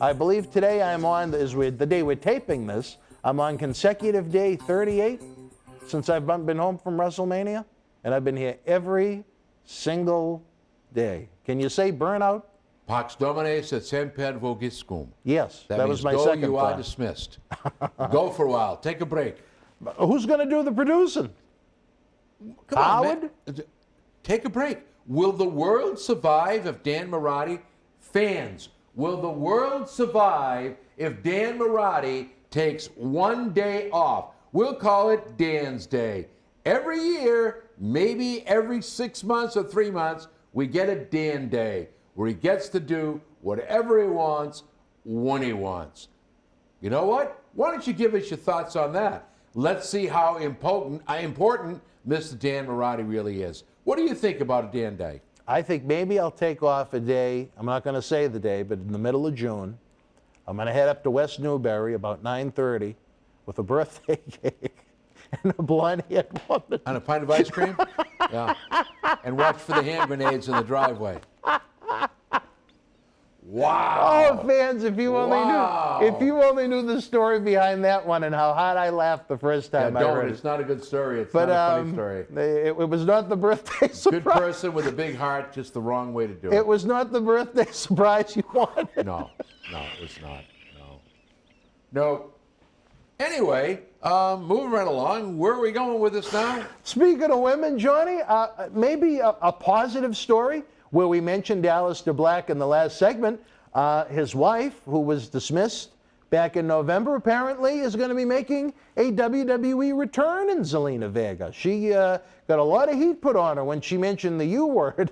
I believe today I'm on, the day we're taping this, I'm on consecutive day 38 since I've been home from WrestleMania. And I've been here every single day. Can you say burnout? Pax Dominis et semper vogiscum. Yes, that was my go, second you are class. dismissed. Go for a while. Take a break. Who's going to do the producing? Come on, Howard? man. Take a break. Will the world survive if Dan Marotti, fans, will the world survive if Dan Marotti takes 1 day off? We'll call it Dan's Day. Every year, maybe every 6 months or 3 months, we get a Dan Day where he gets to do whatever he wants when he wants. You know what? Why don't you give us your thoughts on that? Let's see how important Mr. Dan Marotti really is. What do you think about a Dan Day? I think maybe I'll take off a day. I'm not going to say the day, but in the middle of June, I'm going to head up to West Newbury about 9:30 with a birthday cake and a blonde-haired woman. And a pint of ice cream? Yeah. And watch for the hand grenades in the driveway. Wow. Oh, fans, if you only knew the story behind that one and how hard I laughed the first time I heard it. It's not a good story. It's not a funny story. It was not the birthday surprise. Good person with a big heart, just the wrong way to do it. It was not the birthday surprise you wanted. No, it's not. No. Anyway, moving right along, where are we going with this now? Speaking of women, Johnny, maybe a positive story where we mentioned Aleister Black in the last segment. His wife, who was dismissed back in November, apparently is going to be making a WWE return in Zelina Vega. She got a lot of heat put on her when she mentioned the U word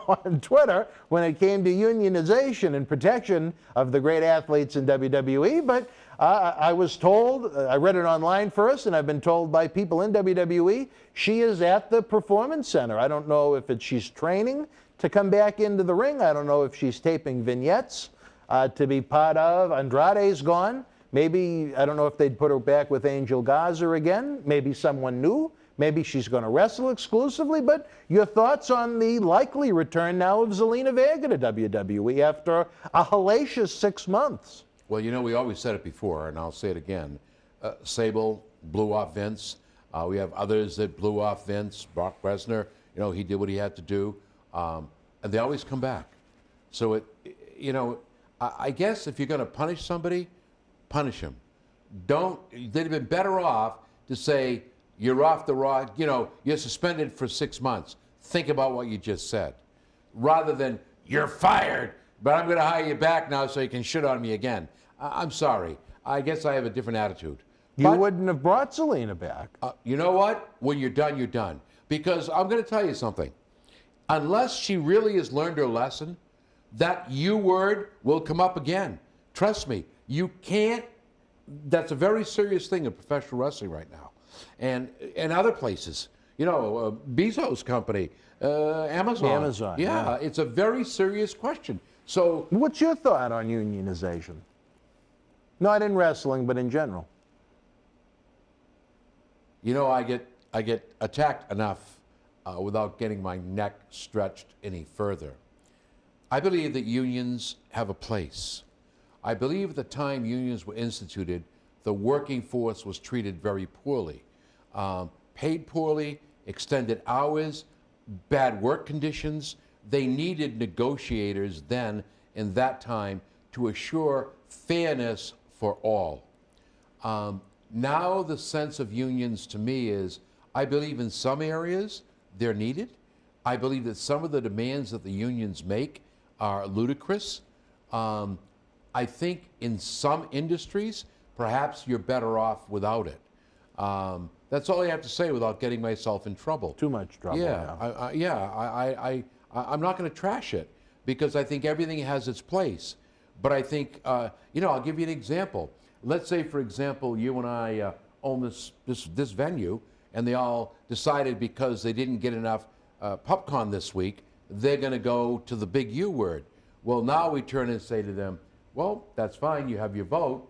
on Twitter when it came to unionization and protection of the great athletes in WWE. But I was told, I read it online first, and I've been told by people in WWE, she is at the Performance Center. I don't know if she's training to come back into the ring. I don't know if she's taping vignettes to be part of. Andrade's gone. Maybe, I don't know if they'd put her back with Angel Garza again. Maybe someone new. Maybe she's going to wrestle exclusively. But your thoughts on the likely return now of Zelina Vega to WWE after a hellacious 6 months? Well, you know, we always said it before, and I'll say it again. Sable blew off Vince. We have others that blew off Vince. Brock Lesnar, you know, he did what he had to do. And they always come back. So, I guess if you're going to punish somebody, punish them. They'd have been better off to say, you're off the Raw, you're suspended for 6 months. Think about what you just said. Rather than, you're fired, but I'm going to hire you back now so you can shit on me again. I'm sorry. I guess I have a different attitude. You wouldn't have brought Zelina back. You know what? When you're done, you're done. Because I'm going to tell you something. Unless she really has learned her lesson, that U word will come up again. Trust me, you can't That's a very serious thing in professional wrestling right now, and other places. You know, Bezos' company, Amazon. Amazon, yeah. It's a very serious question. So, What's your thought on unionization? Not in wrestling, but in general. you know, I get attacked enough without getting my neck stretched any further. I believe that unions have a place. I believe at the time unions were instituted, the working force was treated very poorly. Paid poorly, extended hours, bad work conditions. They needed negotiators then, in that time, to assure fairness for all. Now the sense of unions to me is, I believe in some areas they're needed. I believe that some of the demands that the unions make are ludicrous. I think in some industries, perhaps you're better off without it. That's all I have to say without getting myself in trouble. Too much trouble. I'm not going to trash it because I think everything has its place. But I think, I'll give you an example. Let's say, for example, you and I own this venue, and they all decided because they didn't get enough PupCon this week, they're going to go to the big U word. Well, now we turn and say to them, well, that's fine, you have your vote,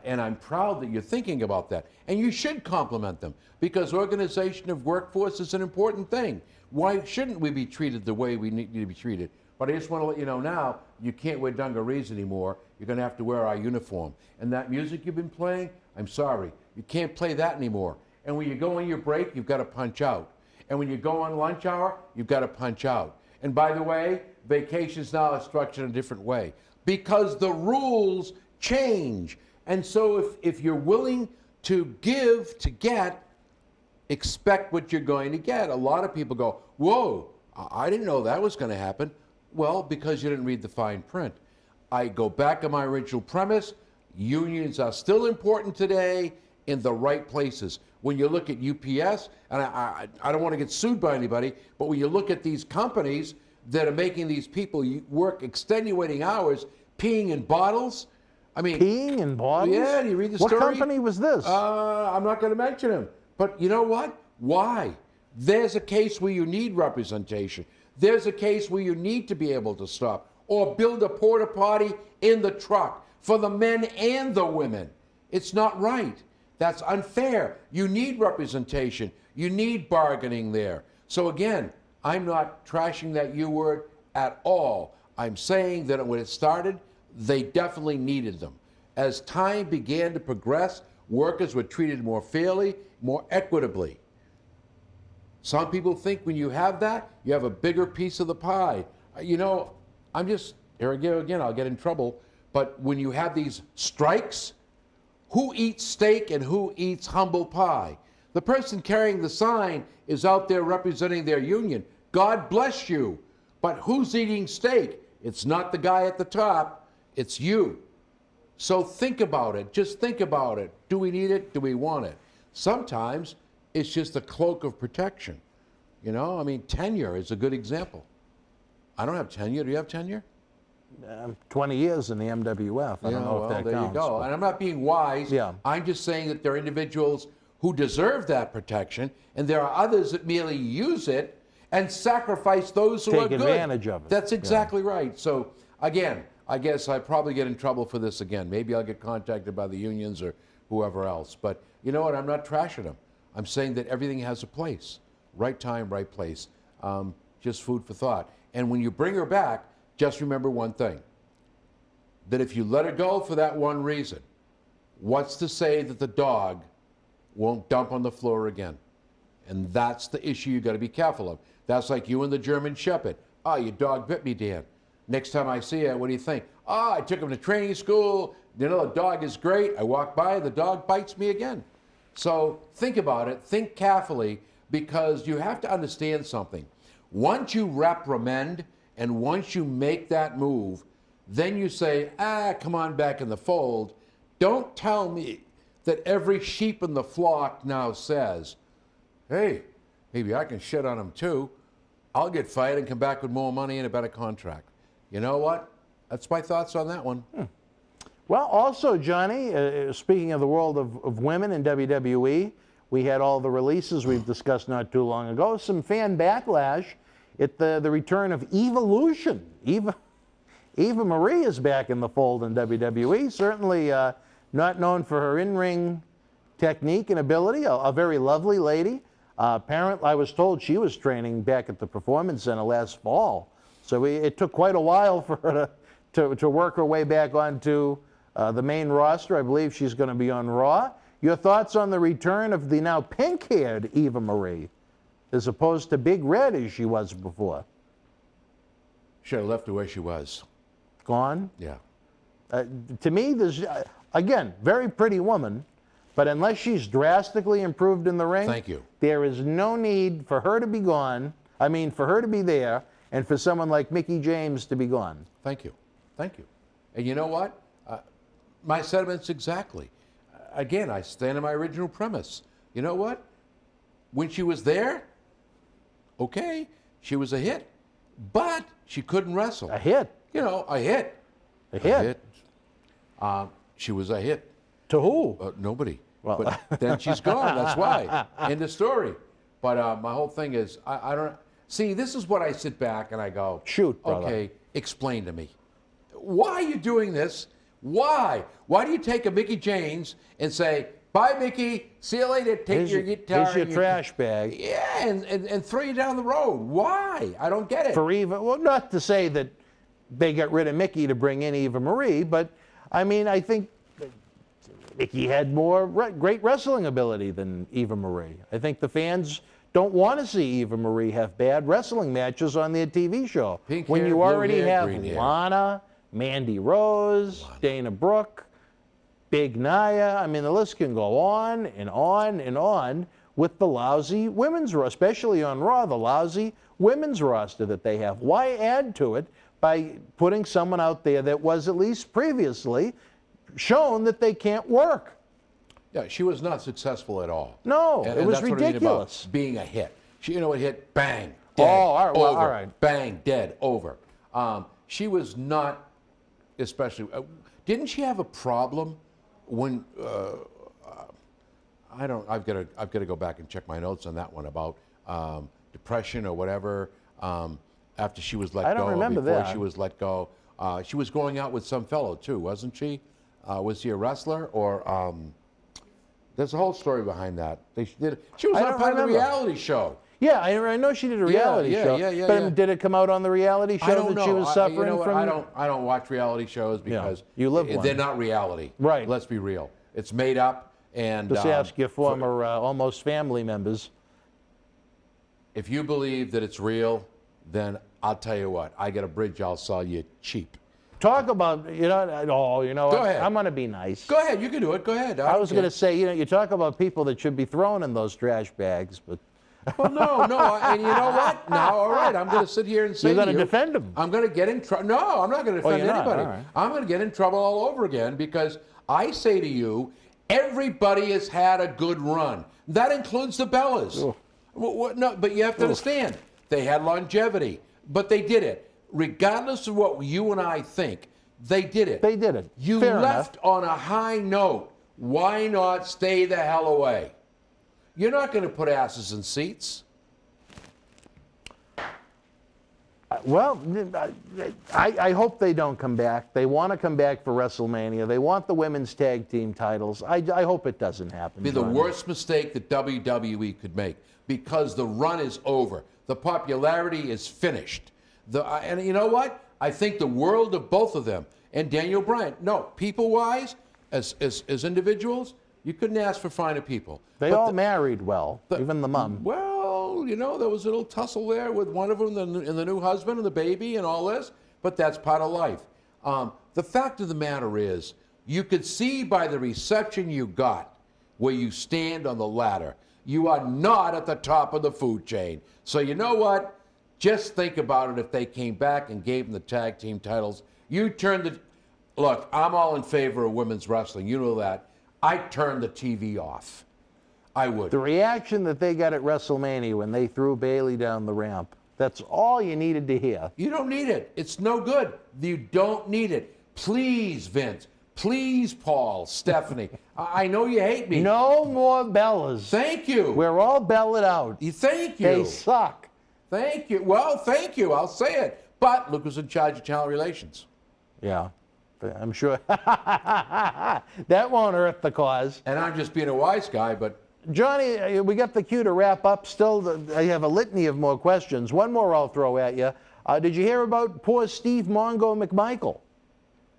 and I'm proud that you're thinking about that. And you should compliment them, because organization of workforce is an important thing. Why shouldn't we be treated the way we need to be treated? But I just want to let you know now, you can't wear dungarees anymore. You're going to have to wear our uniform. And that music you've been playing, I'm sorry, you can't play that anymore. And when you go on your break, you've got to punch out. And when you go on lunch hour, you've got to punch out. And by the way, vacations now are structured in a different way because the rules change. And so if you're willing to give to get, expect what you're going to get. A lot of people go, whoa, I didn't know that was going to happen. Well, because you didn't read the fine print. I go back to my original premise. Unions are still important today in the right places. When you look at UPS, and I don't want to get sued by anybody, but when you look at these companies that are making these people work extenuating hours, peeing in bottles, I mean... Peeing in bottles? Yeah, do you read the story? What company was this? I'm not going to mention them. But you know what? Why? There's a case where you need representation. There's a case where you need to be able to stop or build a porta potty in the truck for the men and the women. It's not right. That's unfair. You need representation. You need bargaining there. So again, I'm not trashing that U word at all. I'm saying that when it started, they definitely needed them. As time began to progress, workers were treated more fairly, more equitably. Some people think when you have that, you have a bigger piece of the pie. I'm just, here again, I'll get in trouble, but when you have these strikes, who eats steak and who eats humble pie? The person carrying the sign is out there representing their union. God bless you. But who's eating steak? It's not the guy at the top, it's you. So think about it. Just think about it. Do we need it? Do we want it? Sometimes it's just a cloak of protection. Tenure is a good example. I don't have tenure. Do you have tenure? 20 years in the MWF. I don't know if that there counts. You go. But... And I'm not being wise. Yeah. I'm just saying that there are individuals who deserve that protection, and there are others that merely use it and sacrifice those who are good. Take advantage of it. That's exactly right. So, again, I guess I probably get in trouble for this again. Maybe I'll get contacted by the unions or whoever else. But you know what? I'm not trashing them. I'm saying that everything has a place. Right time, right place. Just food for thought. And when you bring her back, just remember one thing. That if you let her go for that one reason, what's to say that the dog won't dump on the floor again? And that's the issue you got to be careful of. That's like you and the German Shepherd. Oh, your dog bit me, Dan. Next time I see it, what do you think? Oh, I took him to training school. The dog is great. I walk by, the dog bites me again. So think about it. Think carefully, because you have to understand something. Once you reprimand and once you make that move, then you say, come on back in the fold. Don't tell me that every sheep in the flock now says, hey, maybe I can shit on him too. I'll get fired and come back with more money and a better contract. You know what? That's my thoughts on that one. Well, also, Johnny, speaking of the world of women in WWE, we had all the releases we've discussed not too long ago. Some fan backlash at the return of Evolution. Eva Marie is back in the fold in WWE. Certainly not known for her in-ring technique and ability. A very lovely lady. Apparently, I was told she was training back at the Performance Center last fall. So it took quite a while for her to work her way back onto the main roster. I believe she's going to be on Raw. Your thoughts on the return of the now pink-haired Eva Marie, as opposed to Big Red as she was before? Should have left her where she was. Gone? Yeah. To me, there's, again, very pretty woman, but unless she's drastically improved in the ring, Thank you. There is no need for her to be gone. I mean, for her to be there, and for someone like Mickie James to be gone. Thank you. Thank you. And you know what? My sentiments exactly. Again, I stand on my original premise. You know what? When she was there, okay, she was a hit, but she couldn't wrestle. A hit? You know, a hit. A hit? She was a hit. To who? Nobody. Well. But then she's gone. That's why. End of story. But my whole thing is, I don't see. This is what I sit back and I go, shoot, brother. Okay, explain to me. Why are you doing this? Why? Why do you take a Mickie James and say, bye, Mickie, see you later, take your guitar. Here's your trash bag. Yeah, and throw you down the road. Why? I don't get it. For Eva, well, not to say that they got rid of Mickie to bring in Eva Marie, but I mean, I think Mickie had more great wrestling ability than Eva Marie. I think the fans don't want to see Eva Marie have bad wrestling matches on their TV show. Pink when hair, you blue already hair, have green hair. Lana, Mandy Rose, Dana Brooke, Big Nia. I mean, the list can go on and on and on with the lousy women's roster, especially on Raw, the lousy women's roster that they have. Why add to it by putting someone out there that was at least previously shown that they can't work? Yeah, she was not successful at all. No, and it was that's what I mean ridiculous. about being a hit. She, you know, it hit, bang, dead, all right, well, over, all right. bang, dead, over. She was not, especially. Didn't she have a problem when? I don't. I've got to go back and check my notes on that one about depression or whatever. After she was let go, I don't remember before that. she was let go, she was going out with some fellow too, wasn't she? Was he a wrestler or? There's a whole story behind that. She was on part of the reality show. Yeah, I know she did a reality show. But did it come out on the reality show that she was suffering from? I don't watch reality shows because you live one. They're not reality. Right. Let's be real. It's made up. And just ask your former almost family members. If you believe that it's real, then I'll tell you what. I got a bridge I'll sell you cheap. Talk about, Go ahead. I'm going to be nice. Go ahead. You can do it. Go ahead. I was going to say, you talk about people that should be thrown in those trash bags, but. Well, no, and you know what? Now, all right, I'm going to sit here and say you're going to defend them. I'm going to get in trouble. No, I'm not going to defend anybody. Right. I'm going to get in trouble all over again because I say to you, everybody has had a good run. That includes the Bellas. No, but you have to understand, they had longevity, but they did it. Regardless of what you and I think, they did it. They did it. You Fair left enough. on a high note. Why not stay the hell away? You're not going to put asses in seats. Well, I hope they don't come back. They want to come back for WrestleMania. They want the women's tag team titles. I hope it doesn't happen. Be the worst mistake that WWE could make because the run is over. The popularity is finished. And you know what? I think the world of both of them and Daniel Bryan. No, people-wise, as individuals, you couldn't ask for finer people. They all married well, even the mom. Well, there was a little tussle there with one of them and the new husband and the baby and all this, but that's part of life. The fact of the matter is, you could see by the reception you got where you stand on the ladder. You are not at the top of the food chain. So you know what? Just think about it if they came back and gave them the tag team titles. Look, I'm all in favor of women's wrestling. You know that. I'd turn the TV off. I would. The reaction that they got at WrestleMania when they threw Bayley down the ramp, that's all you needed to hear. You don't need it. It's no good. You don't need it. Please, Vince, Please, Paul, Stephanie. I know you hate me. No more Bellas. Thank you. We're all Bellaed out. Thank you. They suck. Thank you. Well, thank you. I'll say it. But look who's in charge of talent relations. Yeah, I'm sure. That won't hurt the cause. And I'm just being a wise guy, but Johnny, we got the cue to wrap up. Still, I have a litany of more questions. One more I'll throw at you. Did you hear about poor Steve Mongo McMichael?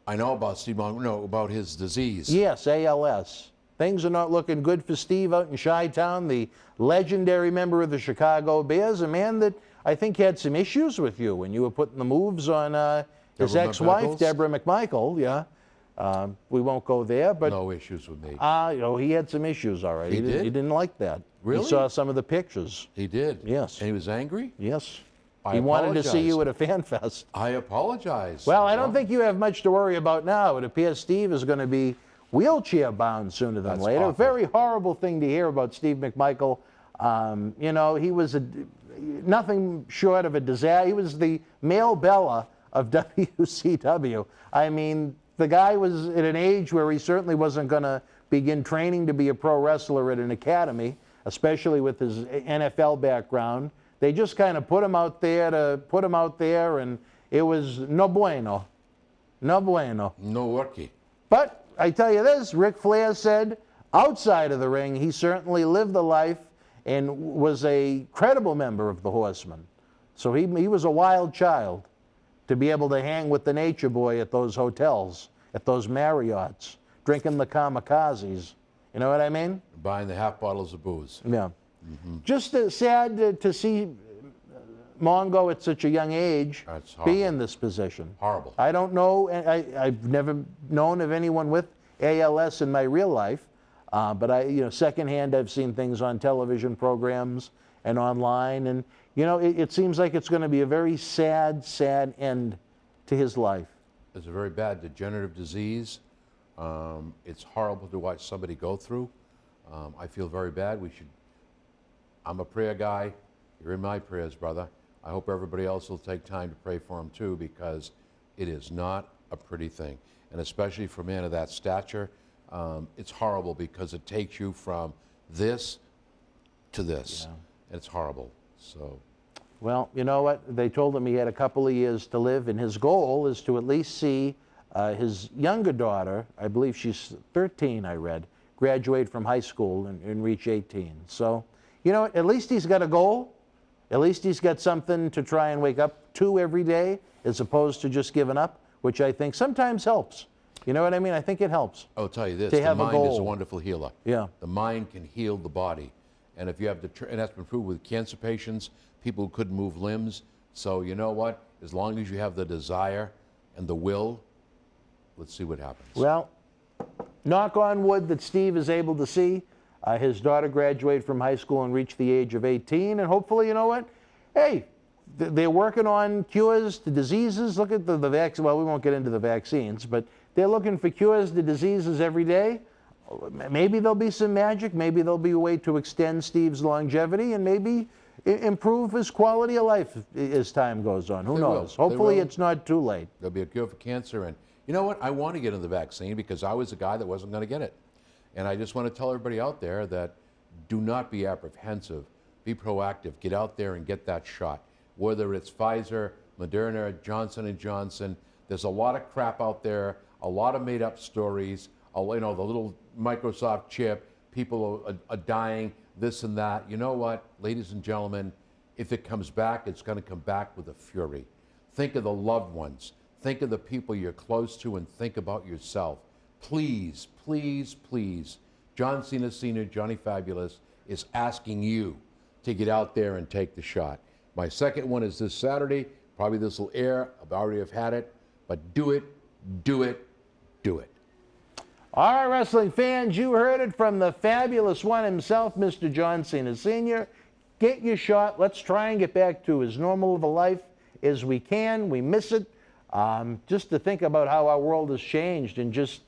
I know about Steve Mongo, no, about his disease. Yes, ALS. Things are not looking good for Steve out in Chi-Town, the legendary member of the Chicago Bears, a man that I think had some issues with you when you were putting the moves on his Deborah ex-wife, McMichaels? Deborah McMichael. Yeah, we won't go there, but No issues with me. he had some issues. All right, He did? He didn't like that. Really? He saw some of the pictures. He did. Yes. And he was angry? Yes. I He wanted to see apologize. you at a fan fest. I apologize. Well, I don't think you have much to worry about now. It appears Steve is going to be wheelchair bound sooner than That's later. awful. Very horrible thing to hear about Steve McMichael. He was nothing short of a disaster. He was the male Bella of WCW. I mean, the guy was at an age where he certainly wasn't going to begin training to be a pro wrestler at an academy, especially with his NFL background. They just kind of put him out there and it was no bueno. No bueno. No worky. But I tell you this, Ric Flair said outside of the ring, he certainly lived the life and was a credible member of the Horsemen. So he was a wild child to be able to hang with the Nature Boy at those hotels, at those Marriotts, drinking the kamikazes. You know what I mean? Buying the half bottles of booze. Yeah. Just sad to see Mongo at such a young age That's be horrible. in this position. Horrible. I don't know. I've never known of anyone with ALS in my real life, but secondhand, I've seen things on television programs and online, and it seems like it's going to be a very sad end to his life. It's a very bad degenerative disease. It's horrible to watch somebody go through. I feel very bad. I'm a prayer guy. You're in my prayers, brother. I hope everybody else will take time to pray for him too, because it is not a pretty thing. And especially for a man of that stature, it's horrible because it takes you from this to this. Yeah. It's horrible. So. Well, you know what? They told him he had a couple of years to live, and his goal is to at least see his younger daughter, I believe she's 13, I read, graduate from high school and reach 18. So, at least he's got a goal. At least he's got something to try and wake up to every day, as opposed to just giving up, which I think sometimes helps. You know what I mean? I think it helps. I'll tell you this, to the have a mind is a goal. wonderful healer. Yeah. The mind can heal the body. And if you have and that's been proved with cancer patients, people who couldn't move limbs. So you know what? As long as you have the desire and the will, let's see what happens. Well, knock on wood that Steve is able to see his daughter graduate from high school and reach the age of 18. And hopefully, you know what? Hey, they're working on cures to diseases. Look at the vaccine. Well, we won't get into the vaccines, but they're looking for cures to diseases every day. Maybe there'll be some magic. Maybe there'll be a way to extend Steve's longevity and maybe improve his quality of life as time goes on. Who They knows? will. They Hopefully will. it's not too late. There'll be a cure for cancer. And you know what? I want to get into the vaccine because I was a guy that wasn't going to get it. And I just want to tell everybody out there that do not be apprehensive. Be proactive. Get out there and get that shot. Whether it's Pfizer, Moderna, Johnson & Johnson, there's a lot of crap out there, a lot of made-up stories. The little Microsoft chip, people are dying, this and that. You know what, ladies and gentlemen, if it comes back, it's going to come back with a fury. Think of the loved ones. Think of the people you're close to and think about yourself. Please, please, please, John Cena Sr., Johnny Fabulous, is asking you to get out there and take the shot. My second one is this Saturday. Probably this will air. I already have had it. But do it, do it, do it. All right, wrestling fans, you heard it from the fabulous one himself, Mr. John Cena Sr. Get your shot. Let's try and get back to as normal of a life as we can. We miss it. Just to think about how our world has changed in just,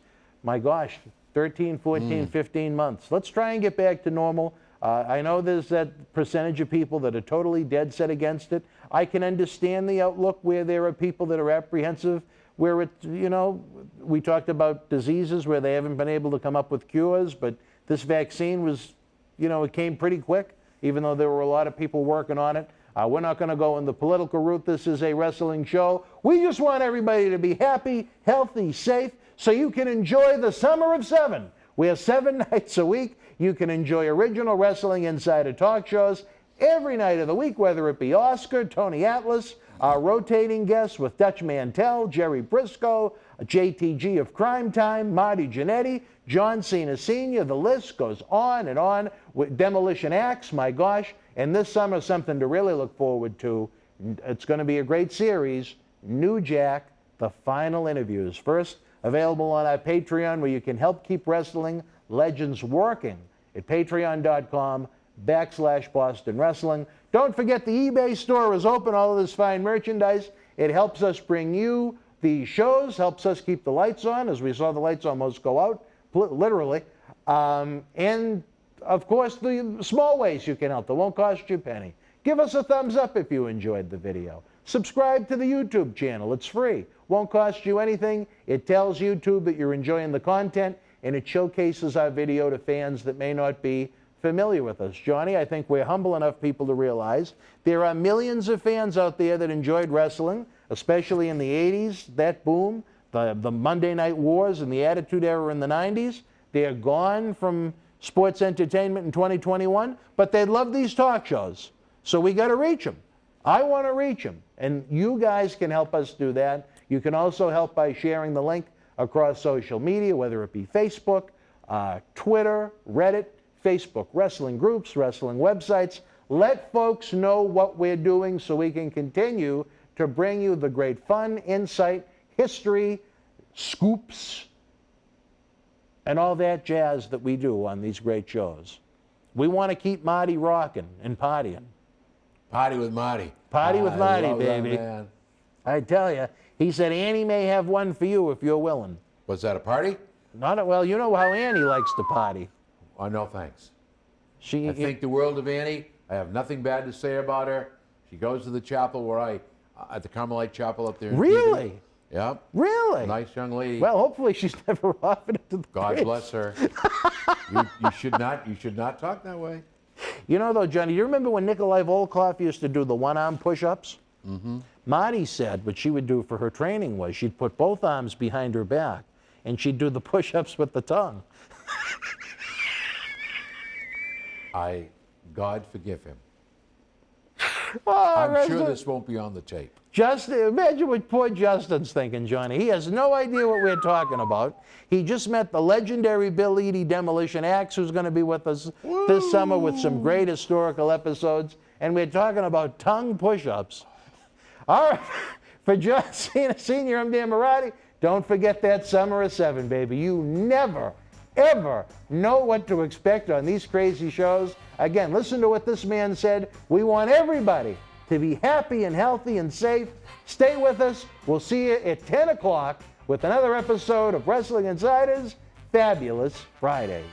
my gosh, 13, 14, 15 months. Let's try and get back to normal. I know there's that percentage of people that are totally dead set against it. I can understand the outlook where there are people that are apprehensive, where we talked about diseases where they haven't been able to come up with cures, but this vaccine was, it came pretty quick, even though there were a lot of people working on it. We're not going to go in the political route. This is a wrestling show. We just want everybody to be happy, healthy, safe, so you can enjoy the Summer of 7, where 7 nights a week you can enjoy original Wrestling Insider talk shows every night of the week, whether it be Oscar, Tony Atlas, our rotating guests with Dutch Mantell, Jerry Briscoe, JTG of Crime Time, Marty Jannetty, John Cena Sr. The list goes on and on. With Demolition Axe, my gosh. And this summer, something to really look forward to. It's going to be a great series. New Jack, the final interviews. First, available on our Patreon, where you can help keep wrestling legends working at patreon.com/Boston Wrestling. Don't forget the eBay store is open, all of this fine merchandise. It helps us bring you the shows, helps us keep the lights on, as we saw the lights almost go out, literally. And, of course, the small ways you can help. That won't cost you a penny. Give us a thumbs up if you enjoyed the video. Subscribe to the YouTube channel. It's free. Won't cost you anything. It tells YouTube that you're enjoying the content, and it showcases our video to fans that may not be familiar with us. Johnny, I think we're humble enough people to realize there are millions of fans out there that enjoyed wrestling, especially in the 80s, that boom, the Monday Night Wars and the Attitude Era in the 90s. They're gone from sports entertainment in 2021, but they love these talk shows. So we got to reach them. I want to reach them, and you guys can help us do that. You can also help by sharing the link across social media, whether it be Facebook, Twitter, Reddit, Facebook wrestling groups, wrestling websites. Let folks know what we're doing so we can continue to bring you the great fun, insight, history, scoops, and all that jazz that we do on these great shows. We want to keep Marty rocking and partying. Party with Marty. Party with Marty, love baby. that man. I tell you, he said Annie may have one for you if you're willing. Was that a party? Well, you know how Annie likes to party. Oh, no, thanks. I I think the world of Annie. I have nothing bad to say about her. She goes to the chapel at the Carmelite Chapel up there. Really? Peterson. Yep. Really? Nice young lady. Well, hopefully she's never offered it to the God priest. bless her. you should not talk that way. You know, though, Johnny, you remember when Nikolai Volkov used to do the one-arm push-ups? Mm-hmm. Marty said what she would do for her training was she'd put both arms behind her back, and she'd do the push-ups with the tongue. God forgive him. Oh, I'm sure this won't be on the tape. Imagine what poor Justin's thinking, Johnny. He has no idea what we're talking about. He just met the legendary Bill Eadie Demolition Axe, who's going to be with us this summer with some great historical episodes, and we're talking about tongue push-ups. All right, for John Cena Sr., I'm Dan Marati. Don't forget that Summer of 7, baby. You never, ever know what to expect on these crazy shows. Again, listen to what this man said. We want everybody to be happy and healthy and safe. Stay with us. We'll see you at 10 o'clock with another episode of Wrestling Insider's Fabulous Fridays.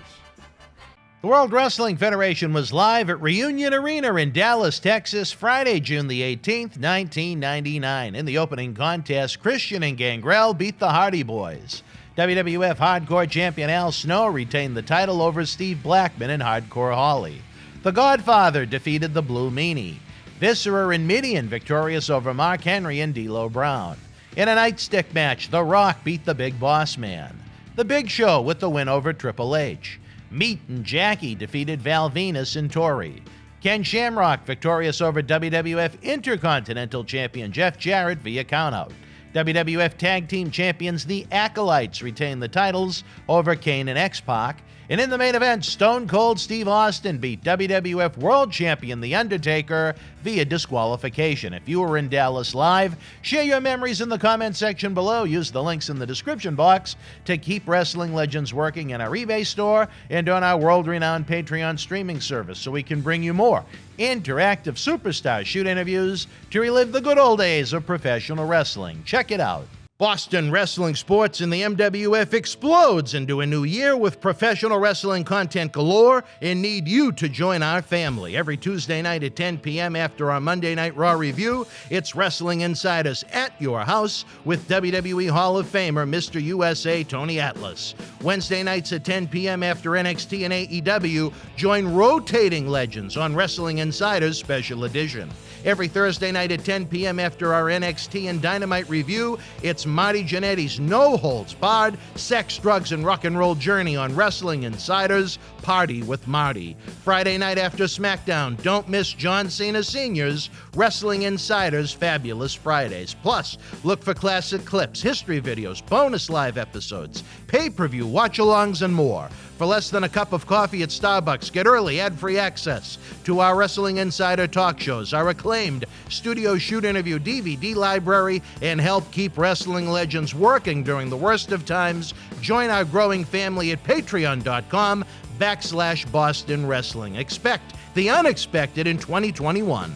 The World Wrestling Federation was live at Reunion Arena in Dallas, Texas, Friday, June the 18th, 1999. In the opening contest, Christian and Gangrel beat the Hardy Boys. WWF Hardcore Champion Al Snow retained the title over Steve Blackman and Hardcore Holly. The Godfather defeated the Blue Meanie. Viscera and Midian victorious over Mark Henry and D'Lo Brown. In a nightstick match, The Rock beat the Big Boss Man. The Big Show with the win over Triple H. Meat and Jackie defeated Val Venus and Tori. Ken Shamrock victorious over WWF Intercontinental Champion Jeff Jarrett via countout. WWF Tag Team Champions The Acolytes retained the titles over Kane and X-Pac. And in the main event, Stone Cold Steve Austin beat WWF World Champion The Undertaker via disqualification. If you were in Dallas live, share your memories in the comment section below. Use the links in the description box to keep wrestling legends working in our eBay store and on our world-renowned Patreon streaming service so we can bring you more interactive superstar shoot interviews to relive the good old days of professional wrestling. Check it out. Boston wrestling sports in the MWF explodes into a new year with professional wrestling content galore and need you to join our family. Every Tuesday night at 10 p.m. after our Monday Night Raw review, it's Wrestling Insiders at your house with WWE Hall of Famer Mr. USA Tony Atlas. Wednesday nights at 10 p.m. after NXT and AEW, join rotating legends on Wrestling Insiders Special Edition. Every Thursday night at 10 p.m. after our NXT and Dynamite review, it's Marty Jannetty's no-holds-barred sex, drugs, and rock and roll journey on Wrestling Insiders Party with Marty. Friday night after SmackDown, don't miss John Cena Sr.'s Wrestling Insiders Fabulous Fridays. Plus, look for classic clips, history videos, bonus live episodes, pay-per-view watch-alongs, and more. For less than a cup of coffee at Starbucks, get early ad-free access to our Wrestling Insider talk shows, our acclaimed studio shoot interview DVD library, and help keep wrestling legends working during the worst of times. Join our growing family at patreon.com/Boston Wrestling. Expect the unexpected in 2021.